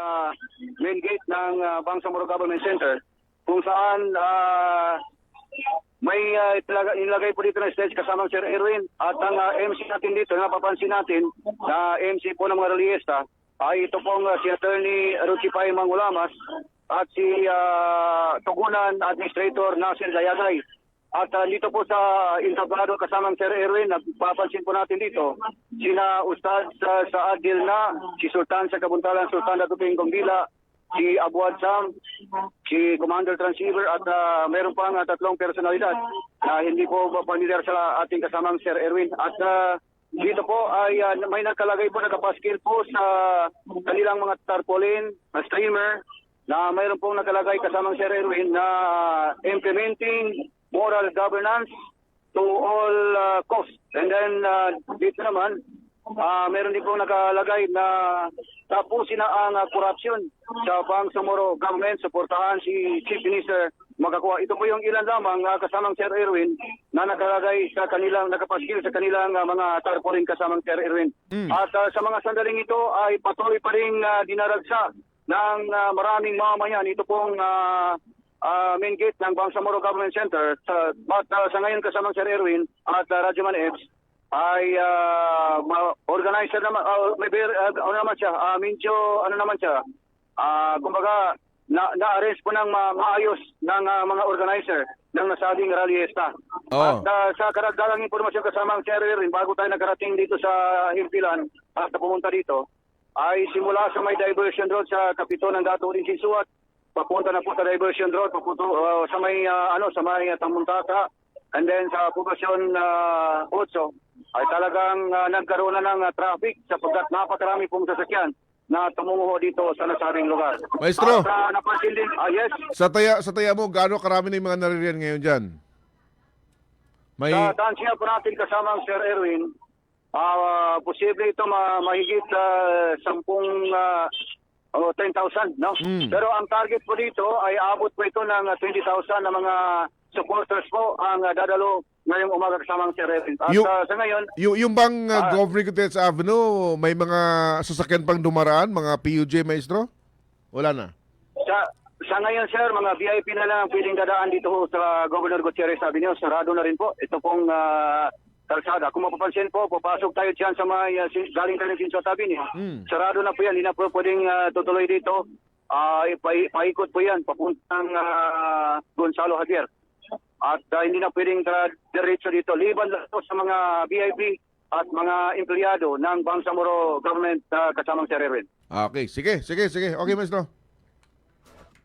main gate ng Bangsamoro Government Center kung saan may inilagay po dito na stage kasamang Sir Erwin at ang MC natin dito, napapansin natin na MC po ng mga rallyista ay ito pong si Attorney Ruchipay Mangulamas at si Tugunan Administrator Nasir Dayagay. At dito po sa entablado kasamang Sir Erwin, napapansin po natin dito, sina Ustad sa Adilna, si Sultan sa Kabuntalan, Sultan Datuping Gombila, si Abuad Sam, si Commander Transceiver at meron pang tatlong personalidad na hindi po familiar sa ating kasamang Sir Erwin. At dito po ay may nakalagay po, nakapaskil po sa kanilang mga tarpaulin, streamer, na mayroon pong nakalagay kasamang Sir Erwin na implementing moral governance to all costs. And then dito naman, meron din pong nakalagay na tapusin na ang korupsyon sa Bangsamoro government, suportahan si Chief Minister Magakuha. Ito po yung ilan lamang kasamang Sir Erwin na nakalagay sa kanilang, nakapaskil sa kanilang mga tarpaulin kasamang Sir Erwin. At sa mga sandaling ito ay patuloy pa rin dinaragsa ng maraming mamamayan. Ito pong main gate ng Bangsamoro Government Center. But sa ngayon kasamang Sir Erwin at Radyo Marebs ay organizer naman, ano naman siya, medyo ano naman siya, kumbaga na-arrange po ng maayos ng mga organizer ng nasabing rallyista. At sa karagdagang impormasyon kasamang Sir Erwin, bago tayo nakarating dito sa Himpilan at pumunta dito, ay simula sa may diversion road sa Kapito ng Dato Uling Sinsuat, papunta na po sa diversion road, papunta sa may sa may Tamuntata, and then sa poblasyon 8 ay talagang nagkaroon na ng traffic sapagkat napakarami pong sasakyan na tumungo dito sa nasabing lugar. Maestro, at napansin din, yes, sa taya mo, gaano karami na yung mga naririyan ngayon dyan? sa dansya po natin kasamang Sir Erwin, posible ito mahigit 10,000, no? Pero ang target po dito ay abot po ito ng 20,000 na mga supporters po ang dadalo ngayong umaga kasamang si Reverend. At sa ngayon, yung bang Governor Gutierrez Avenue, may mga sasakyan pang dumaraan, mga PUJ, Maestro? Wala na. Sa ngayon, sir, mga VIP na lang ang pwedeng dadaan dito sa Governor Gutierrez Avenue. Sarado na rin po. Ito pong kalsada. Kung mapapansin po, papasok tayo dyan sa mga galing tayo din sa tabi niya. Sarado na po yan. Hindi na po pwedeng tutuloy dito. Paikot po yan. Papuntang Gonzalo Javier. At hindi na pwedeng diretso dito. Liban lang sa mga VIP at mga empleyado ng Bangsamoro Government kasamang si Reverend. Okay, sige. Okay, Maestro.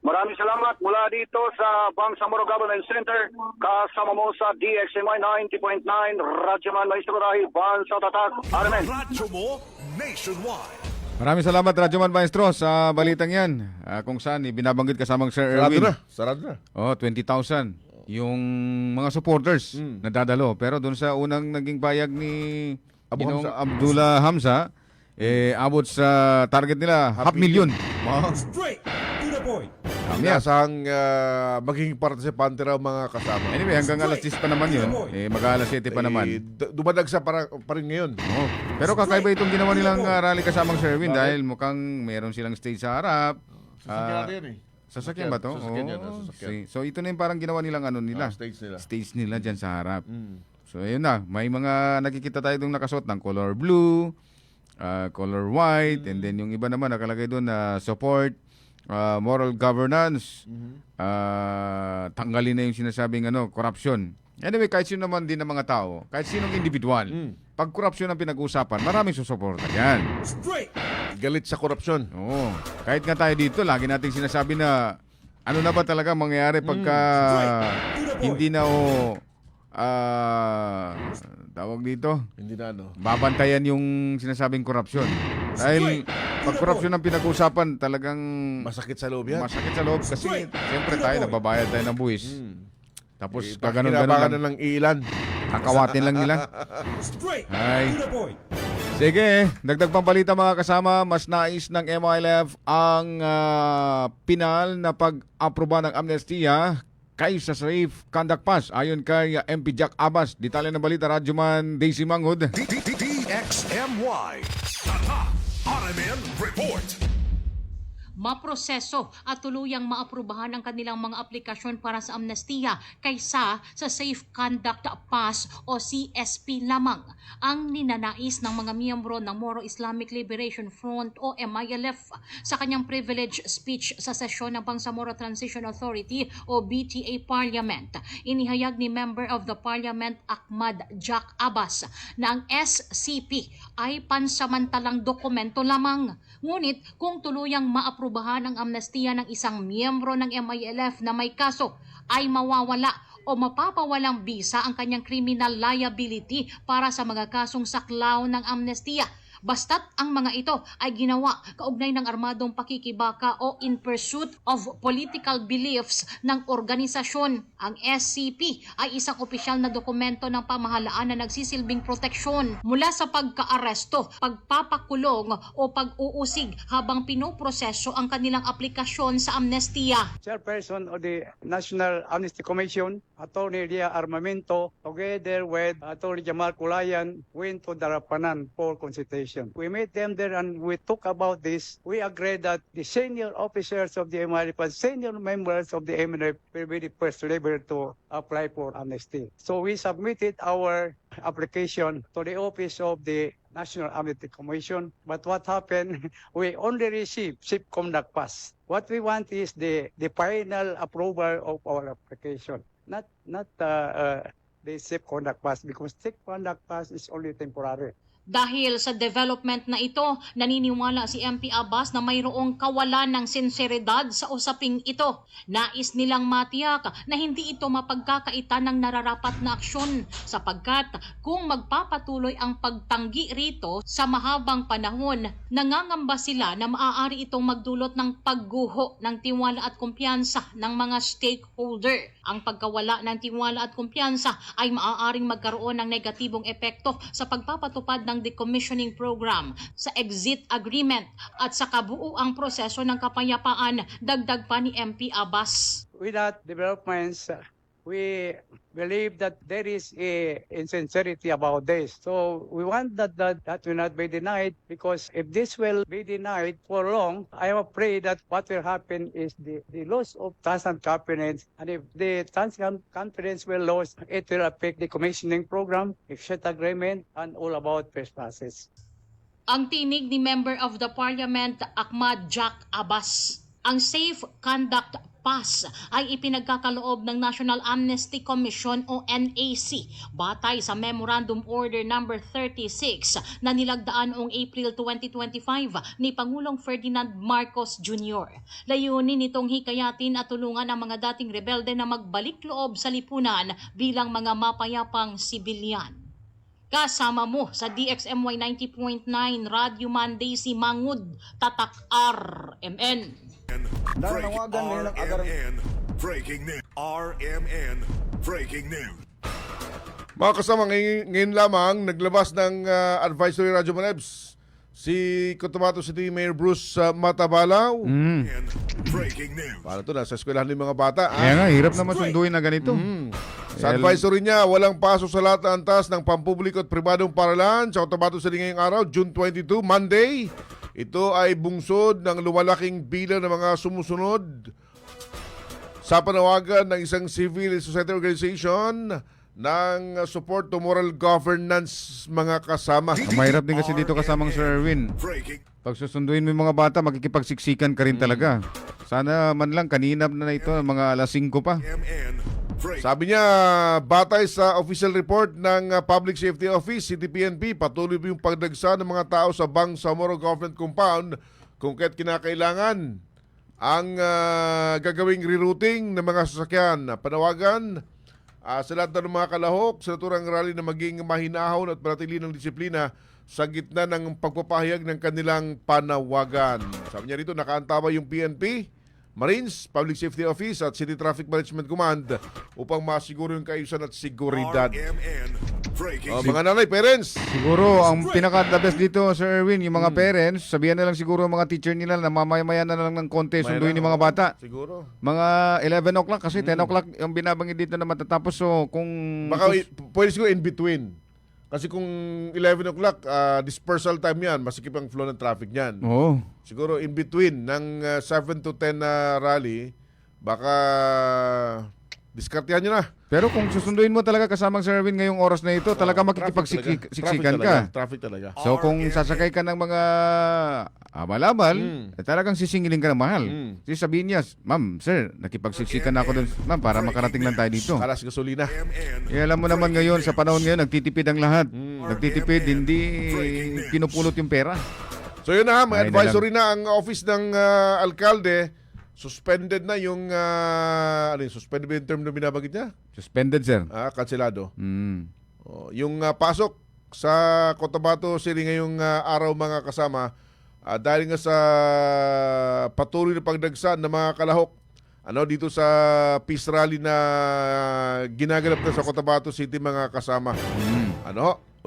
Maraming salamat mula dito sa Bangsamoro Government Center. Kasama mo sa DXMI 90.9 Radyoman Maestro Rahil Bansa Tatak. Armen. Radyo mo nationwide. Maraming salamat, Radyoman Maestro, sa balitang yan. Kung saan, binabanggit kasamang Sir Erwin. Sarado na. 20,000. Yung mga supporters na dadalo. Pero doon sa unang naging bayag ni Abdullah Hamza, abot sa target nila, 500,000. Straight to the point. Asang magiging partisipante raw mga kasama. Anyway, hanggang alas 10 pa naman yun. Mag-alas 7 pa naman. Dumadagsa pa rin ngayon. Pero kakaiba itong ginawa nilang rally kasamang Sir Erwin dahil mukhang meron silang stage sa harap. Sasakyan natin yan Sasakyan ba to? So ito na yung parang ginawa nilang stage nila dyan sa harap. So ayun na, may mga nakikita tayo itong nakasuot ng color blue, color white, and then yung iba naman nakalagay doon na support moral governance, tanggalin na yung sinasabing corruption. Anyway, kahit sino naman din ng mga tao, kahit sinong individual, pag korupsyon ang pinag-uusapan, maraming susuporta yan. Galit sa korupsyon. Oo. Kahit nga tayo dito, lagi nating sinasabi na ano na ba talaga mangyayari pagka hindi na tawag dito? Hindi na babantayan yung sinasabing korupsyon. Dahil pag korupsyon ang pinag-uusapan, talagang masakit sa loob yan. Masakit sa loob kasi siyempre tayo, nababayad tayo ng buwis. Tapos kinabakan na ng ilan. Kakawatin lang nila. Ay. Sige, dagdag pang balita mga kasama, mas nais ng MILF ang pinal na pag-aproba ng amnestiya kaysa sa Safe Conduct Pass. Ayon kay MP Jack Abbas, detalye ng balita, Radyoman Daisy Manghod. DXMY Tata RMN Report. Maproseso at tuluyang maaprubahan ang kanilang mga aplikasyon para sa amnestiya kaysa sa Safe Conduct Pass o CSP lamang. Ang ninanais ng mga miyembro ng Moro Islamic Liberation Front o MILF sa kanyang privilege speech sa sesyon ng Bangsamoro Transition Authority o BTA Parliament. Inihayag ni Member of the Parliament Ahmad Jack Abbas na ang SCP ay pansamantalang dokumento lamang. Ngunit kung tuluyang maaprubahan ang amnestiya ng isang miyembro ng MILF na may kaso, ay mawawala o mapapawalang bisa ang kanyang criminal liability para sa mga kasong saklaw ng amnestiya. Basta't ang mga ito ay ginawa kaugnay ng armadong pakikibaka o in pursuit of political beliefs ng organisasyon. Ang SCP ay isang opisyal na dokumento ng pamahalaan na nagsisilbing proteksyon mula sa pagkaaresto, pagpapakulong o pag-uusig habang pinoproseso ang kanilang aplikasyon sa amnestiya. Chairperson of the National Amnesty Commission, Attorney Ria Armamento, together with Attorney Jamal Kulayan, went to Darapanan for consultation. We met them there and we talk about this. We agreed that the senior officers of the MILF and senior members of the MILF will be the first labor to apply for amnesty. So we submitted our application to the office of the National Amnesty Commission. But what happened, we only received Safe Conduct Pass. What we want is the final approval of our application, not the Safe Conduct Pass, because Safe Conduct Pass is only temporary. Dahil sa development na ito, naniniwala si MP Abbas na mayroong kawalan ng sinseridad sa usaping ito. Nais nilang matiyak na hindi ito mapagkakaitan ng nararapat na aksyon sapagkat kung magpapatuloy ang pagtanggi rito sa mahabang panahon, nangangamba sila na maaari itong magdulot ng pagguho ng tiwala at kumpiyansa ng mga stakeholder. Ang pagkawala ng tiwala at kumpiyansa ay maaaring magkaroon ng negatibong epekto sa pagpapatupad ng ng decommissioning program, sa exit agreement at sa kabuuang proseso ng kapayapaan, dagdag pa ni MP Abbas. Without developments, we believe that there is a insincerity about this. So we want that will not be denied, because if this will be denied for long, I am afraid that what will happen is the loss of trust and confidence. And if the trust and confidence will lose, it will affect the commissioning program, exit agreement, and all about trespasses. Ang tinig ni Member of the Parliament, Ahmad Jack Abbas. Ang Safe Conduct Pass ay ipinagkakaloob ng National Amnesty Commission o NAC batay sa Memorandum Order Number 36 na nilagdaan noong April 2025 ni Pangulong Ferdinand Marcos Jr. Layunin nitong hikayatin at tulungan ang mga dating rebelde na magbalik loob sa lipunan bilang mga mapayapang sibilyan. Kasama mo sa DXMY 90.9 Radio Monday si Mangud Tatak RMN. Nanawagan ngayon ang RMN Breaking News. RMN Breaking News. Mga kasama, ngayon lamang naglabas ng advisory Radyo Manebs si Cotabato City Mayor Bruce Matabalaw. Breaking News. Paano ito? Nasa eskwelahan ng mga bata. Kaya nga, hirap naman sunduin na ganito. Sa advisory niya, walang pasok sa lahat ng antas ng pampubliko at pribadong paralan sa Cotabato City ngayong araw, June 22, Monday. Ito ay bungsod ng lumalaking bilang ng mga sumusunod sa panawagan ng isang civil society organization ng support to moral governance, mga kasama. Ang mahirap din kasi dito kasamang Sir Erwin. Pag susunduin mo yung mga bata, makikipagsiksikan ka rin talaga. Sana man lang kanina na ito, mga alas 5 pa. Sabi niya, batay sa official report ng Public Safety Office, CTPNP, patuloy po yung pagdagsa ng mga tao sa Bangsamoro Government Compound kung kaya't kinakailangan ang gagawing rerouting ng mga sasakyan. Panawagan sa lahat ng mga kalahok sa naturang rally na maging mahinahon at panatili ng disiplina sa gitna ng pagpapahayag ng kanilang panawagan. Sabi niya rito, nakaantaba yung PNP, Marines, Public Safety Office at City Traffic Management Command upang masiguro yung kaayusan at seguridad. Mga nanay, parents. Siguro, ang pinaka-the best dito, Sir Erwin, yung mga parents, sabihan na lang siguro ang mga teacher nila na mamaya-maya na lang ng konti, sunduin yung mga bata. Siguro. Mga 11 o'clock kasi 10 o'clock yung binabangin dito na matatapos. So, kung... Baka pwede siguro in between. Kasi kung 11 o'clock, dispersal time yan, masikip ang flow ng traffic yan. Oo. Siguro in between ng 7 to 10 na rally, baka diskartehan nyo na. Pero kung susunduin mo talaga kasamang Sir Erwin ngayong oras na ito, talaga makikipagsiksikan ka. Traffic talaga. So kung sasakay ka ng mga abal-abal, talagang sisingilin ka ng mahal. Kasi sabihin niya, ma'am, sir, nakipagsiksikan na ako doon, ma'am, para makarating lang tayo dito. Alas gasolina. Alam mo naman ngayon, sa panahon ngayon, nagtitipid ang lahat. Nagtitipid, hindi pinupulot yung pera. So yun na, may advisory na ang office ng alkalde. Suspended na yung suspended ba yung term na binabanggit niya? Suspended, sir. Kanselado. Yung pasok sa Cotabato City ngayong araw, mga kasama, dahil nga sa patuloy na pagdagsa ng mga kalahok dito sa peace rally na ginaganap na sa Cotabato City, mga kasama.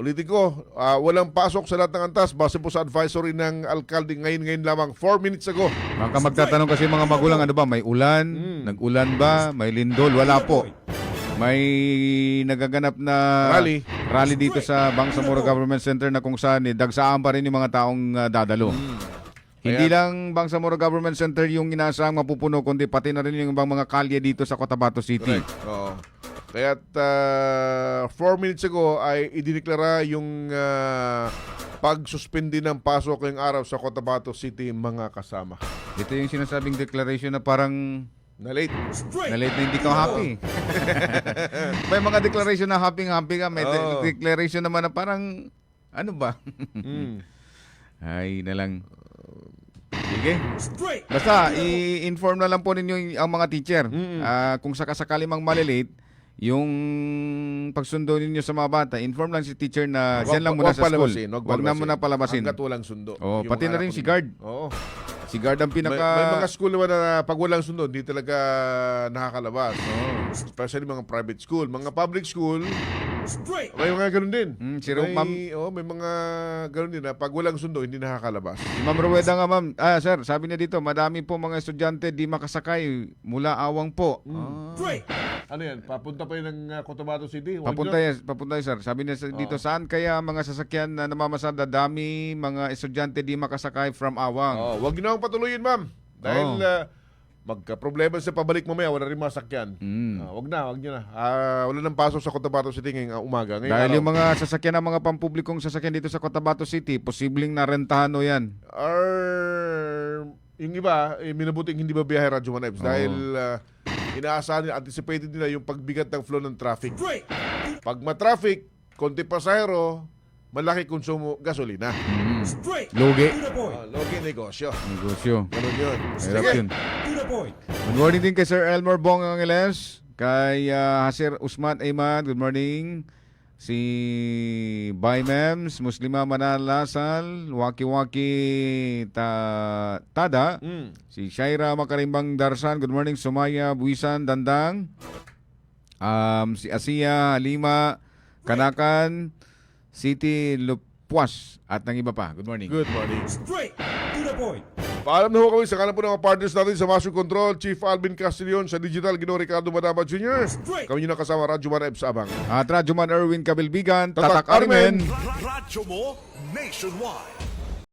Ulitin ko, walang pasok sa lahat ng antas base po sa advisory ng alkalde ngayon lamang, 4 minutes ago. Baka magtatanong kasi mga magulang, ano ba, may ulan? Nag-ulan ba? May lindol? Wala po. May nagaganap na rally dito sa Bangsamoro Government Center na kung saan dagsaan pa rin yung mga taong dadalo. Hindi lang Bangsamoro Government Center yung inaasahang mapupuno, kundi pati na rin yung mga kalye dito sa Cotabato City. Oo. Kaya't 4 minutes ago ay idineklara yung pagsuspindi ng pasok ngayong araw sa Cotabato City, mga kasama. Ito yung sinasabing declaration na parang na-late. Na-late na hindi ka happy. May mga declaration na happy-happy ka. May declaration naman na parang, ano ba? Ay na lang. Sige. Basta, i-inform na lang po ninyo ang mga teacher. Kung sakasakali mang malilate, yung pagsundo ninyo sa mga bata, inform lang si teacher na dyan lang muna sa school. Huwag na muna palabasin. Hanggat walang sundo. Pati na rin si guard. Si guard ang pinaka... May mga school naman na pag walang sundo, hindi talaga nakakalabas. Especially mga private school. Mga public school, Straight. May mga ganun din. Si Ma'am, may mga ganun din na pag walang sundo, hindi nakakalabas. si Ma'am Rueda nga, ma'am. Sir, sabi niya dito, madami po mga estudyante di makasakay mula Awang po. Straight. Ano yan? Papunta pa yun ng Cotabato City? Papunta yan, sir. Sabi niya dito, saan kaya mga sasakyan na namamasada, dami mga estudyante di makasakay from Awang. Wag niyo na akong patuloyin, ma'am. Dahil magka-problema sa pabalik mamaya, wala rin masakyan. Wag niyo na. Wala nang pasok sa Cotabato City ngayong umaga. Dahil yung mga sasakyan ng mga pampublikong sasakyan dito sa Cotabato City, posibleng narentahan o yan. Yung iba, minabuting hindi ba biyahe Radyo Manebs dahil inaasahan nila, anticipated nila yung pagbigat ng flow ng traffic. Pag ma-traffic, konti pasahero, malaki konsumo gasolina. Lugi. Lugi negosyo. Ganun yun. Hirap Sige. yun. Good morning din kay Sir Elmer Bong Angeles, kay Hasir Usman Ayman, good morning. Si Bay Mems, Muslima Manalasal, Waki-Waki Tada, si Shaira Makarimbang Darsan, good morning. Sumaya Buisan Dandang, si Asia Halima Kanakan, City Lupuas, at ng iba pa. Good morning. Good morning. Straight to the point. Paalam na ho kami sa kanan po ng mga partners natin sa Master Control, Chief Alvin Castillon, sa Digital, Gino Ricardo Madama Jr. Kami yung nakasama, Radyo Man Ebs Abang. At Radyo Man Erwin Kabilbigan, Tatak Arimen. Radyo mo nationwide.